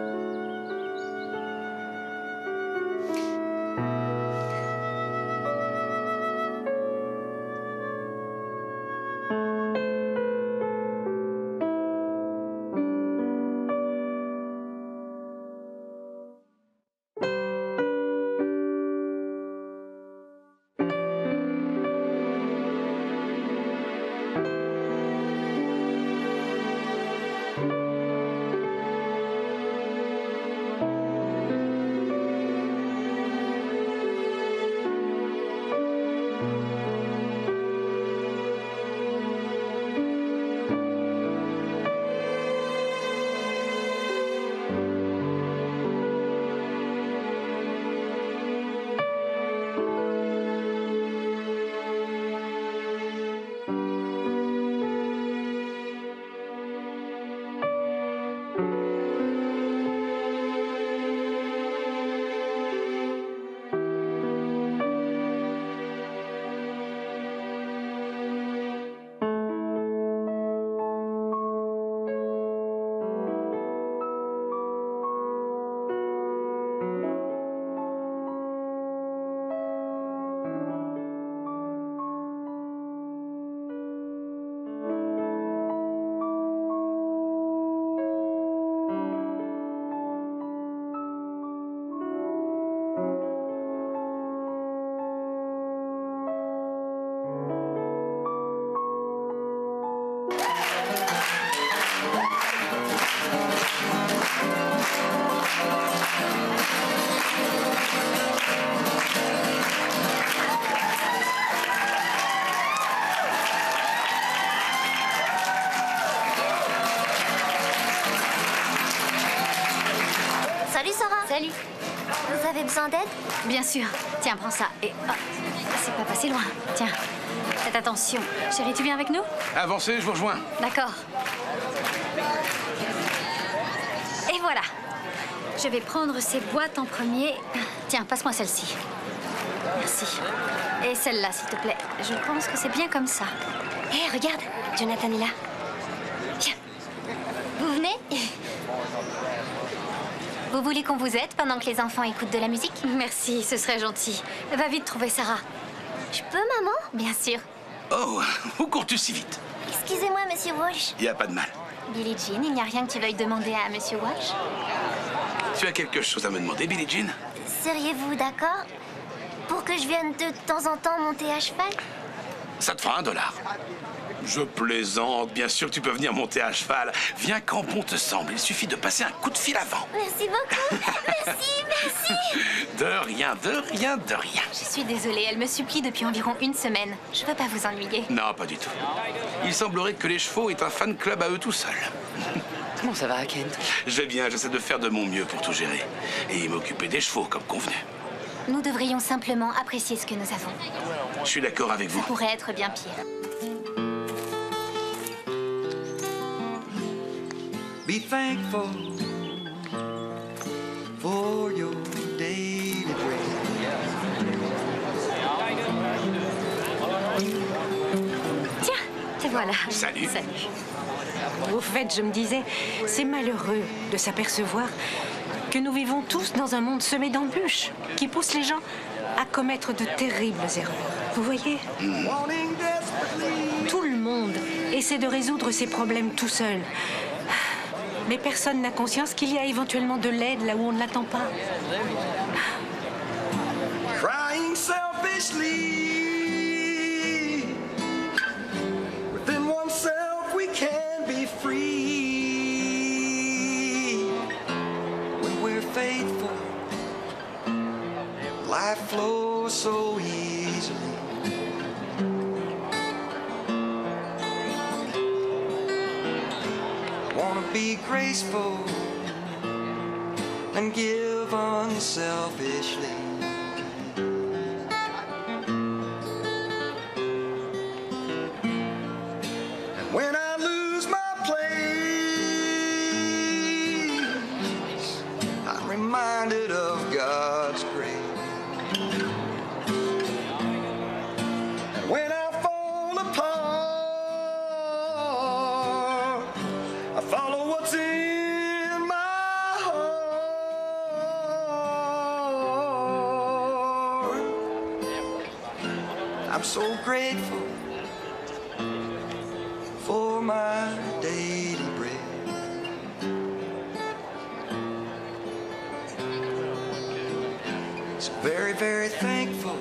Salut. Vous avez besoin d'aide? Bien sûr. Tiens, prends ça. Et oh, c'est pas passé loin. Tiens, faites attention. Chérie, tu viens avec nous? Avancez, je vous rejoins. D'accord. Et voilà. Je vais prendre ces boîtes en premier. Tiens, passe-moi celle-ci. Merci. Et celle-là, s'il te plaît. Je pense que c'est bien comme ça. Hé, regarde, Jonathan est là. Viens. Vous venez? Vous voulez qu'on vous aide pendant que les enfants écoutent de la musique? Merci, ce serait gentil. Va vite trouver Sarah. Je peux, maman? Bien sûr. Oh, où cours-tu si vite? Excusez-moi, Monsieur Walsh. Il n'y a pas de mal. Billie Jean, il n'y a rien que tu veuilles demander à Monsieur Walsh? Tu as quelque chose à me demander, Billie Jean? Seriez-vous d'accord pour que je vienne de temps en temps monter à cheval? Ça te fera $1. Je plaisante, bien sûr que tu peux venir monter à cheval. Viens quand bon te semble, il suffit de passer un coup de fil avant. Merci beaucoup. Merci, merci. De rien, de rien, de rien. Je suis désolée, elle me supplie depuis environ 1 semaine. Je veux pas vous ennuyer. Non, pas du tout. Il semblerait que les chevaux aient un fan club à eux tout seuls. Comment ça va, Kent? Je vais bien, j'essaie de faire de mon mieux pour tout gérer. Et m'occuper des chevaux comme convenu. Nous devrions simplement apprécier ce que nous avons. Je suis d'accord avec vous. Ça pourrait être bien pire. Be thankful for your daily bread. Tiens, te voilà. Salut. Au fait, je me disais, c'est malheureux de s'apercevoir que nous vivons tous dans un monde semé d'embûches qui pousse les gens à commettre de terribles erreurs. Vous voyez? Tout le monde essaie de résoudre ses problèmes tout seul. Mais personne n'a conscience qu'il y a éventuellement de l'aide là où on ne l'attend pas. Crying selfishly within oneself we can be free when we're faithful. Life flows so easily. Wanna be graceful and give unselfishly. And when I lose my place, I'm reminded of God's grace. And when I fall apart, I follow what's in my heart. I'm so grateful for my daily bread. So very, very thankful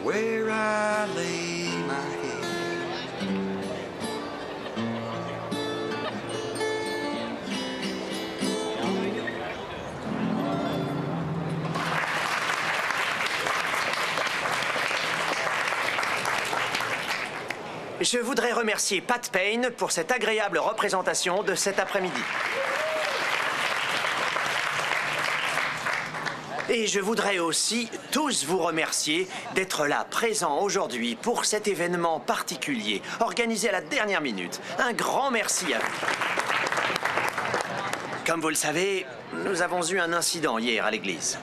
where I lay my head. Je voudrais remercier Pat Payne pour cette agréable représentation de cet après-midi. Et je voudrais aussi tous vous remercier d'être là, présents aujourd'hui pour cet événement particulier, organisé à la dernière minute. Un grand merci à vous. Comme vous le savez, nous avons eu un incident hier à l'église.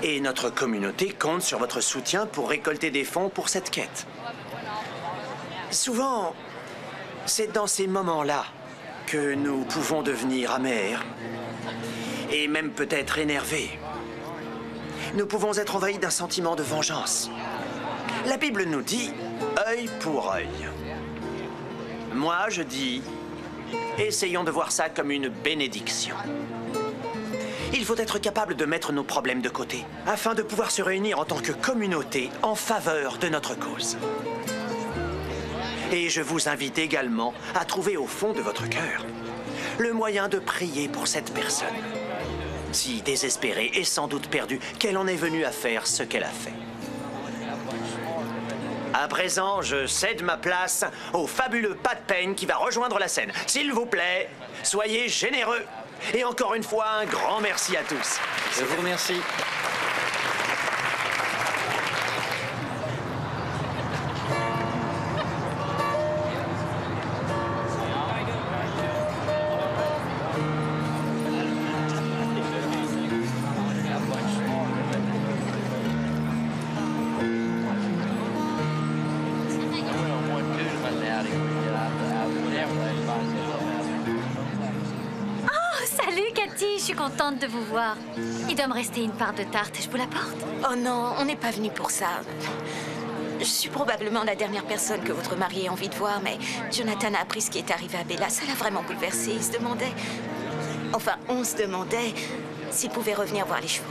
Et notre communauté compte sur votre soutien pour récolter des fonds pour cette quête. Souvent, c'est dans ces moments-là que nous pouvons devenir amers et même peut-être énervés. Nous pouvons être envahis d'un sentiment de vengeance. La Bible nous dit « œil pour œil ». Moi, je dis « essayons de voir ça comme une bénédiction ». Il faut être capable de mettre nos problèmes de côté afin de pouvoir se réunir en tant que communauté en faveur de notre cause. Et je vous invite également à trouver au fond de votre cœur le moyen de prier pour cette personne. Si désespérée et sans doute perdue, qu'elle en est venue à faire ce qu'elle a fait. À présent, je cède ma place au fabuleux Pat Payne qui va rejoindre la scène. S'il vous plaît, soyez généreux Et encore une fois, un grand merci à tous. Je vous remercie. Je suis contente de vous voir. Il doit me rester une part de tarte. Je vous l'apporte? Oh non, on n'est pas venu pour ça. Je suis probablement la dernière personne que votre mari ait envie de voir, mais Jonathan a appris ce qui est arrivé à Bella. Ça l'a vraiment bouleversé. Il se demandait... Enfin, on se demandait s'il pouvait revenir voir les chevaux.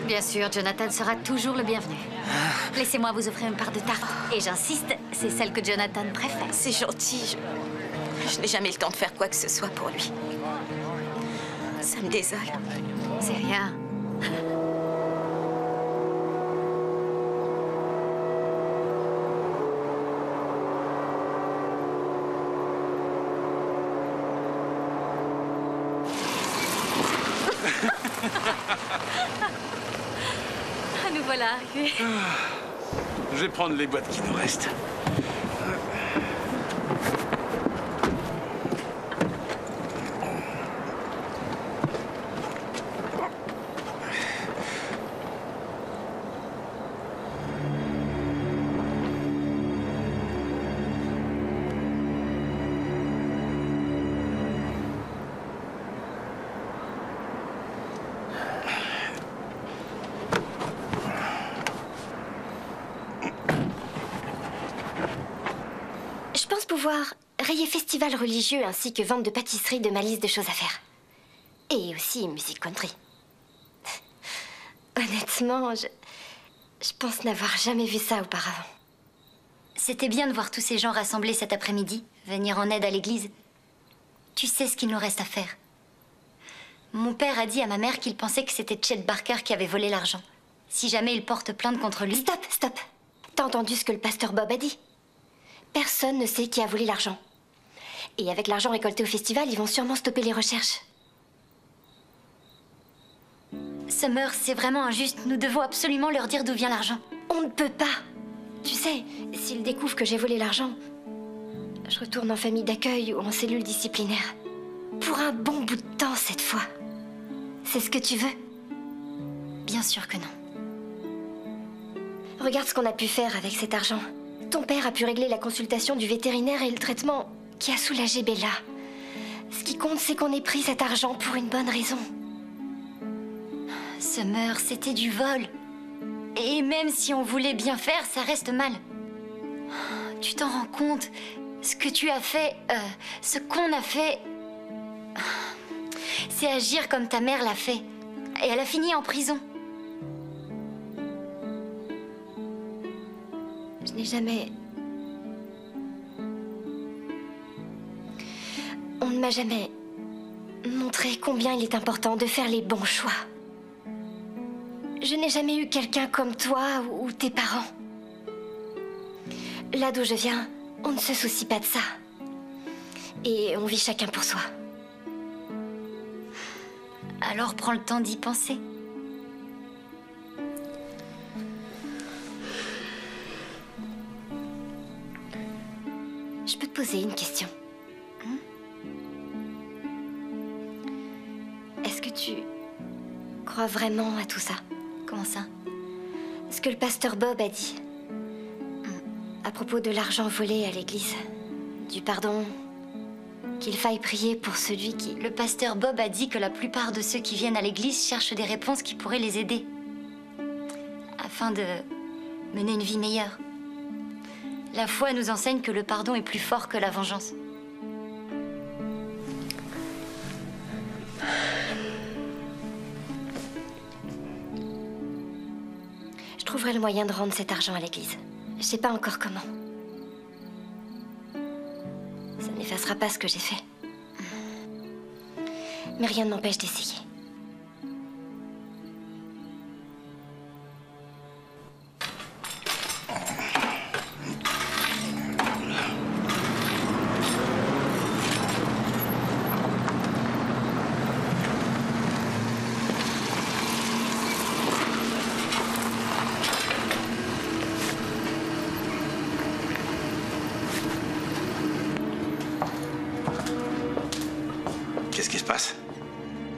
Bien sûr, Jonathan sera toujours le bienvenu. Laissez-moi vous offrir une part de tarte. Et j'insiste, c'est celle que Jonathan préfère. C'est gentil. Je n'ai jamais eu le temps de faire quoi que ce soit pour lui. Ça me désole. C'est rien. Nous voilà arrivés. Je vais prendre les boîtes qui nous restent. Pouvoir rayer festival religieux ainsi que vente de pâtisserie de ma liste de choses à faire. Et aussi musique country. Honnêtement, je pense n'avoir jamais vu ça auparavant. C'était bien de voir tous ces gens rassemblés cet après-midi, venir en aide à l'église. Tu sais ce qu'il nous reste à faire. Mon père a dit à ma mère qu'il pensait que c'était Chet Barker qui avait volé l'argent. Si jamais il porte plainte contre lui... Stop, stop. T'as entendu ce que le pasteur Bob a dit? Personne ne sait qui a volé l'argent. Et avec l'argent récolté au festival, ils vont sûrement stopper les recherches. Summer, c'est vraiment injuste. Nous devons absolument leur dire d'où vient l'argent. On ne peut pas. Tu sais, s'ils découvrent que j'ai volé l'argent, je retourne en famille d'accueil ou en cellule disciplinaire. Pour un bon bout de temps cette fois. C'est ce que tu veux? Bien sûr que non. Regarde ce qu'on a pu faire avec cet argent. Ton père a pu régler la consultation du vétérinaire et le traitement qui a soulagé Bella. Ce qui compte, c'est qu'on ait pris cet argent pour une bonne raison. Summer, c'était du vol. Et même si on voulait bien faire, ça reste mal. Tu t'en rends compte? Ce que tu as fait, ce qu'on a fait, c'est agir comme ta mère l'a fait. Et elle a fini en prison. Je n'ai jamais... On ne m'a jamais montré combien il est important de faire les bons choix. Je n'ai jamais eu quelqu'un comme toi ou tes parents. Là d'où je viens, on ne se soucie pas de ça. Et on vit chacun pour soi. Alors prends le temps d'y penser. Je peux te poser une question. Est-ce que tu crois vraiment à tout ça? Comment ça? Ce que le pasteur Bob a dit. À propos de l'argent volé à l'église. Du pardon. Qu'il faille prier pour celui qui... Le pasteur Bob a dit que la plupart de ceux qui viennent à l'église cherchent des réponses qui pourraient les aider. Afin de mener une vie meilleure. La foi nous enseigne que le pardon est plus fort que la vengeance. Je trouverai le moyen de rendre cet argent à l'église. Je sais pas encore comment. Ça n'effacera pas ce que j'ai fait. Mais rien ne m'empêche d'essayer. passe?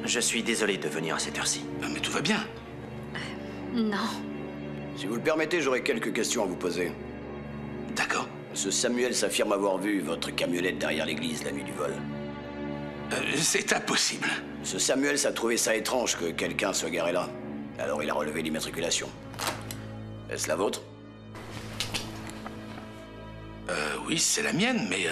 Je suis désolé de venir à cette heure-ci. Mais tout va bien. Non. Si vous le permettez, j'aurais quelques questions à vous poser. D'accord. Ce Samuel s'affirme avoir vu votre camionnette derrière l'église la nuit du vol. C'est impossible. Ce Samuel a trouvé ça étrange que quelqu'un soit garé là. Alors il a relevé l'immatriculation. Est-ce la vôtre? Oui, c'est la mienne, mais...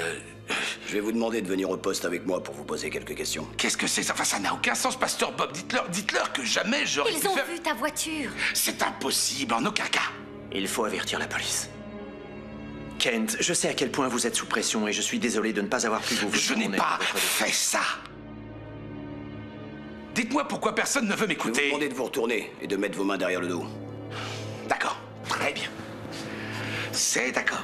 Je vais vous demander de venir au poste avec moi pour vous poser quelques questions. Qu'est-ce que c'est ça? Enfin, ça n'a aucun sens, Pasteur Bob. Dites-leur que jamais j'aurais pu Ils ont faire... vu ta voiture. C'est impossible, en aucun cas. Il faut avertir la police. Kent, je sais à quel point vous êtes sous pression et je suis désolé de ne pas avoir pu vous... Je n'ai pas fait ça. Dites-moi pourquoi personne ne veut m'écouter. Je vais vous demander de vous retourner et de mettre vos mains derrière le dos. D'accord, très bien. C'est d'accord.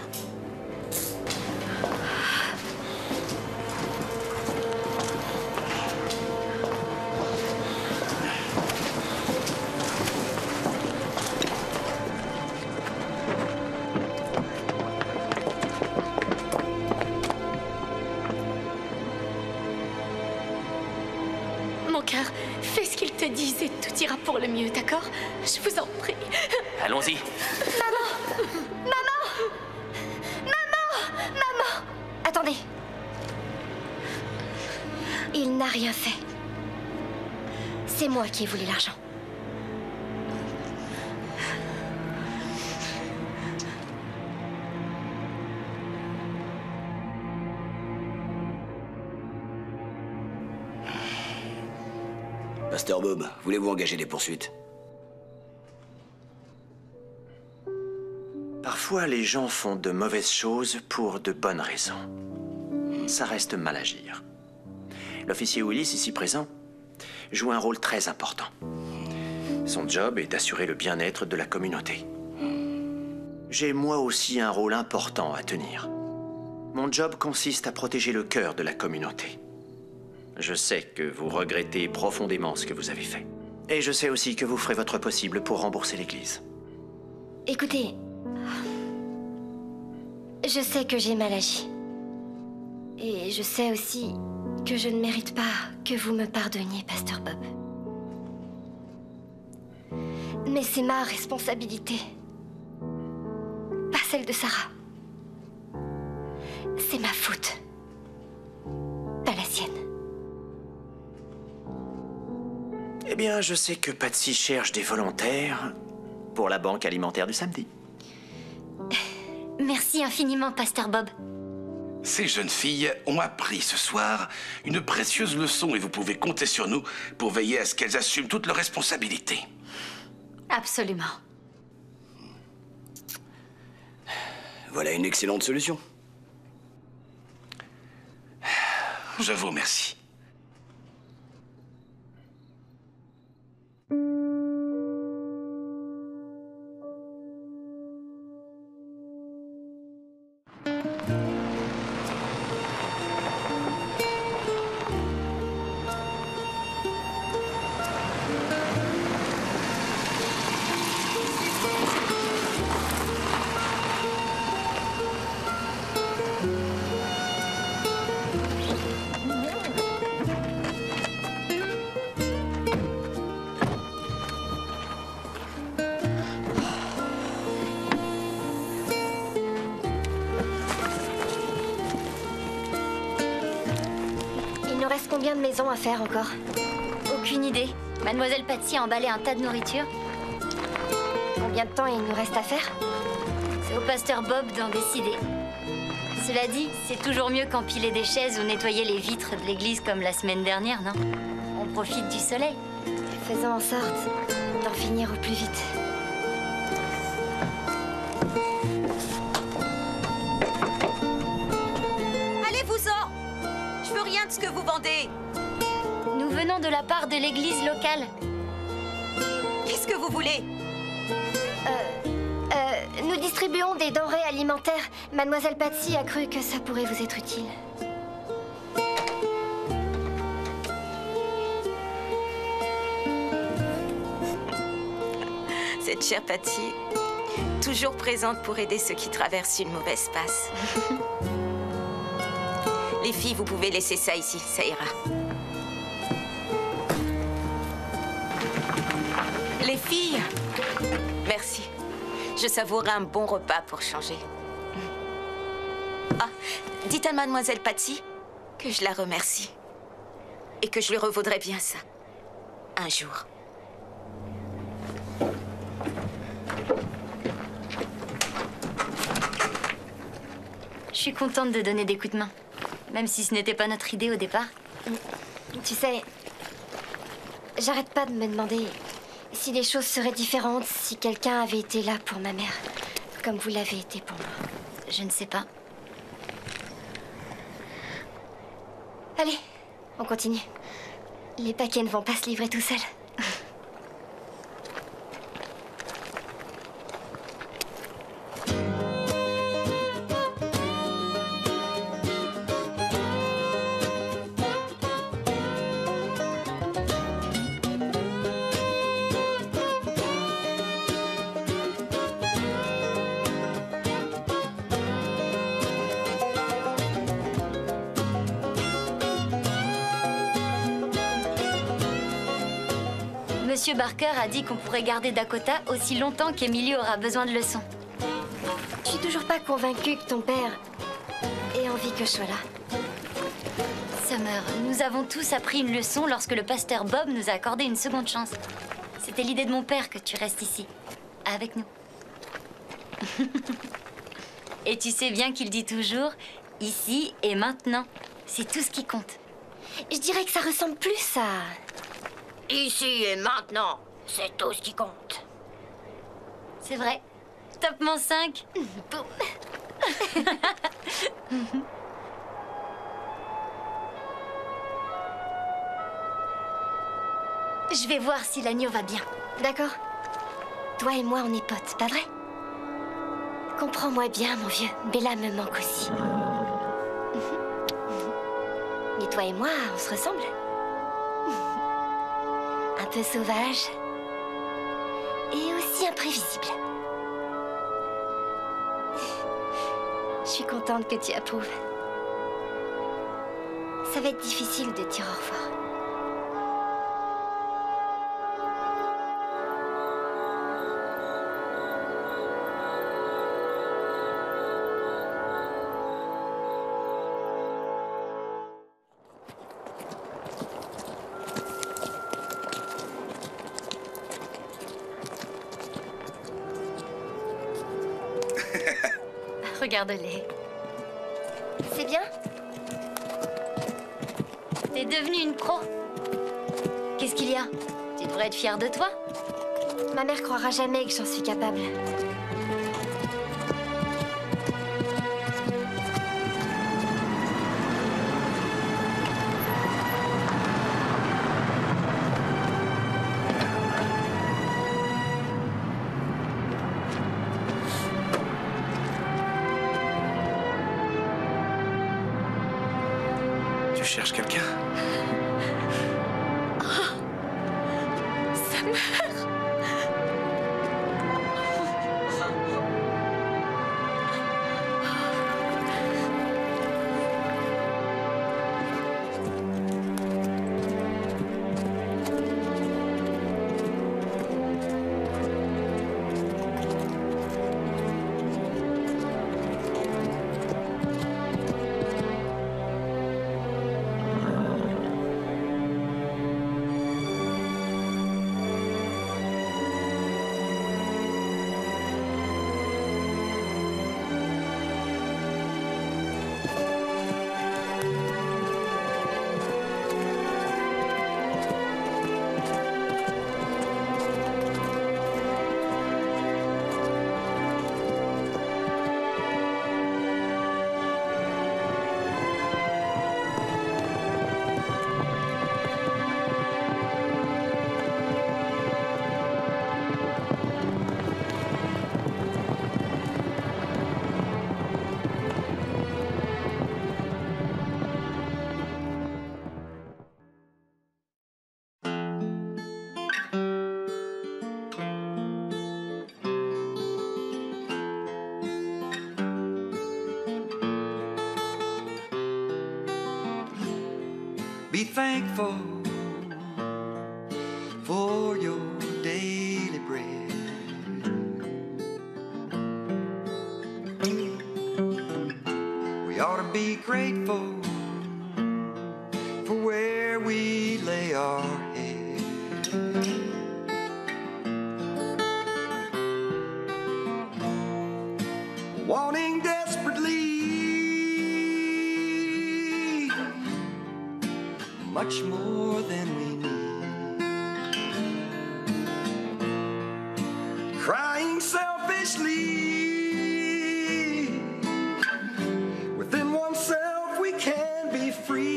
Mon cœur, fais ce qu'ils te disent et tout ira pour le mieux, d'accord? Je vous en prie. Allons-y. Maman! Maman! Maman! Maman! Attendez. Il n'a rien fait. C'est moi qui ai voulu l'argent. Pasteur Bob, voulez-vous engager des poursuites? Parfois, les gens font de mauvaises choses pour de bonnes raisons. Ça reste mal agir. L'officier Willis, ici présent, joue un rôle très important. Son job est d'assurer le bien-être de la communauté. J'ai moi aussi un rôle important à tenir. Mon job consiste à protéger le cœur de la communauté. Je sais que vous regrettez profondément ce que vous avez fait. Et je sais aussi que vous ferez votre possible pour rembourser l'église. Écoutez, je sais que j'ai mal agi. Et je sais aussi que je ne mérite pas que vous me pardonniez, Pasteur Bob. Mais c'est ma responsabilité. Pas celle de Sarah. C'est ma faute. Pas la sienne. Eh bien, je sais que Patsy cherche des volontaires pour la banque alimentaire du samedi. Merci infiniment, Pasteur Bob. Ces jeunes filles ont appris ce soir une précieuse leçon et vous pouvez compter sur nous pour veiller à ce qu'elles assument toutes leurs responsabilités. Absolument. Voilà une excellente solution. Je vous remercie. Combien de maisons à faire encore? Aucune idée. Mademoiselle Patsy a emballé un tas de nourriture. Combien de temps il nous reste à faire? C'est au Pasteur Bob d'en décider. Cela dit, c'est toujours mieux qu'empiler des chaises ou nettoyer les vitres de l'église comme la semaine dernière, non? On profite du soleil. Faisons en sorte d'en finir au plus vite. Allez-vous-en! Je veux rien de ce que vous vendez. Nous venons de la part de l'église locale. Qu'est-ce que vous voulez? Nous distribuons des denrées alimentaires. Mademoiselle Patsy a cru que ça pourrait vous être utile. Cette chère Patsy, toujours présente pour aider ceux qui traversent une mauvaise passe. Les filles, vous pouvez laisser ça ici, ça ira. filles. Merci. Je savourerai un bon repas pour changer. Ah, dites à mademoiselle Patsy que je la remercie. Et que je lui revaudrai bien ça. Un jour. Je suis contente de donner des coups de main. Même si ce n'était pas notre idée au départ. Tu sais, j'arrête pas de me demander si les choses seraient différentes si quelqu'un avait été là pour ma mère, comme vous l'avez été pour moi. Je ne sais pas. Allez, on continue. Les paquets ne vont pas se livrer tout seuls. Monsieur Barker a dit qu'on pourrait garder Dakota aussi longtemps qu'Emily aura besoin de leçons. Je suis toujours pas convaincue que ton père ait envie que je sois là. Summer, nous avons tous appris une leçon lorsque le pasteur Bob nous a accordé une seconde chance. C'était l'idée de mon père que tu restes ici, avec nous. Et tu sais bien qu'il dit toujours « ici et maintenant ». C'est tout ce qui compte. Je dirais que ça ressemble plus à... Ici et maintenant, c'est tout ce qui compte. C'est vrai. Top-ment 5. Je vais voir si l'agneau va bien. D'accord? Toi et moi, on est potes, pas vrai? Comprends-moi bien, mon vieux. Bella me manque aussi. Mais toi et moi, on se ressemble. Un peu sauvage. Et aussi imprévisible. Je suis contente que tu approuves. Ça va être difficile de dire au revoir. Regarde-les. C'est bien? T'es devenue une pro. Qu'est-ce qu'il y a? Tu devrais être fière de toi. Ma mère croira jamais que j'en suis capable. Tu cherches quelqu'un? Sa mère. Be thankful for your daily be grateful for where we lay our head. Wanting desperately much more than we need. Crying selfishly within oneself we can be free.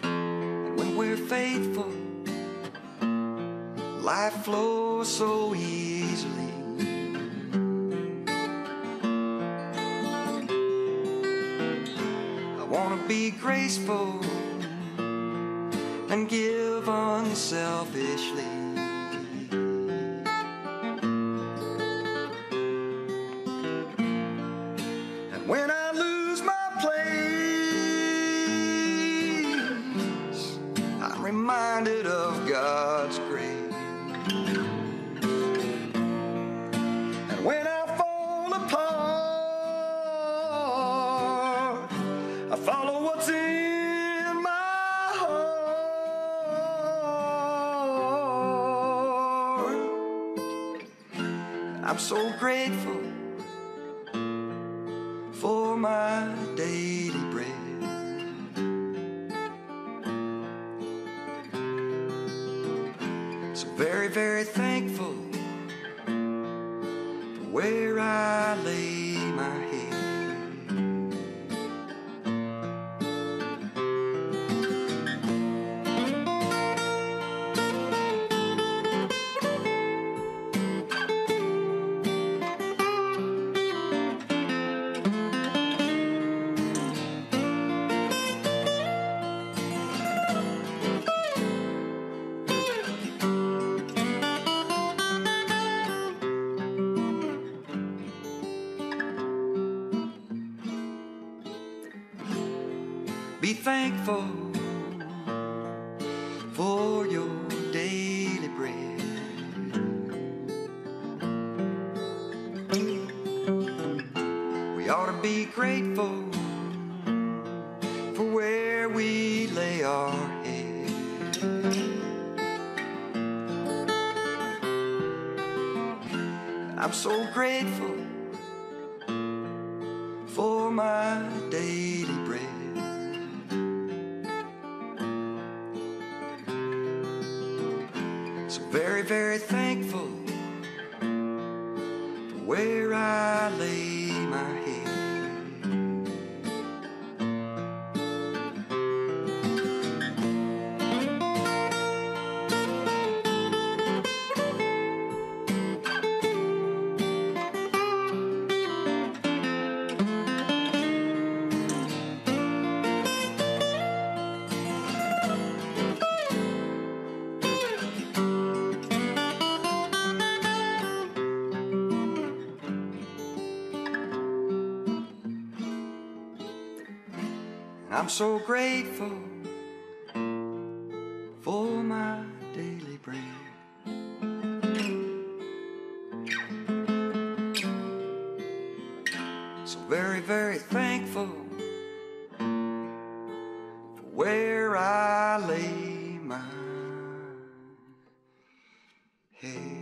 And when we're faithful, life flows so easily. I want to be graceful and give unselfishly. And when I lose my place, I'm reminded of God's grace. And when I fall apart, I follow what's in my heart. I'm so grateful for my daily bread. So very, very thankful for where I lay my head. Be thankful for your daily bread. We ought to be grateful for where we lay our head. I'm so grateful for my daily bread. So very, very thankful for where I lay my head. I'm so grateful for my daily bread. So very, very thankful for where I lay my head.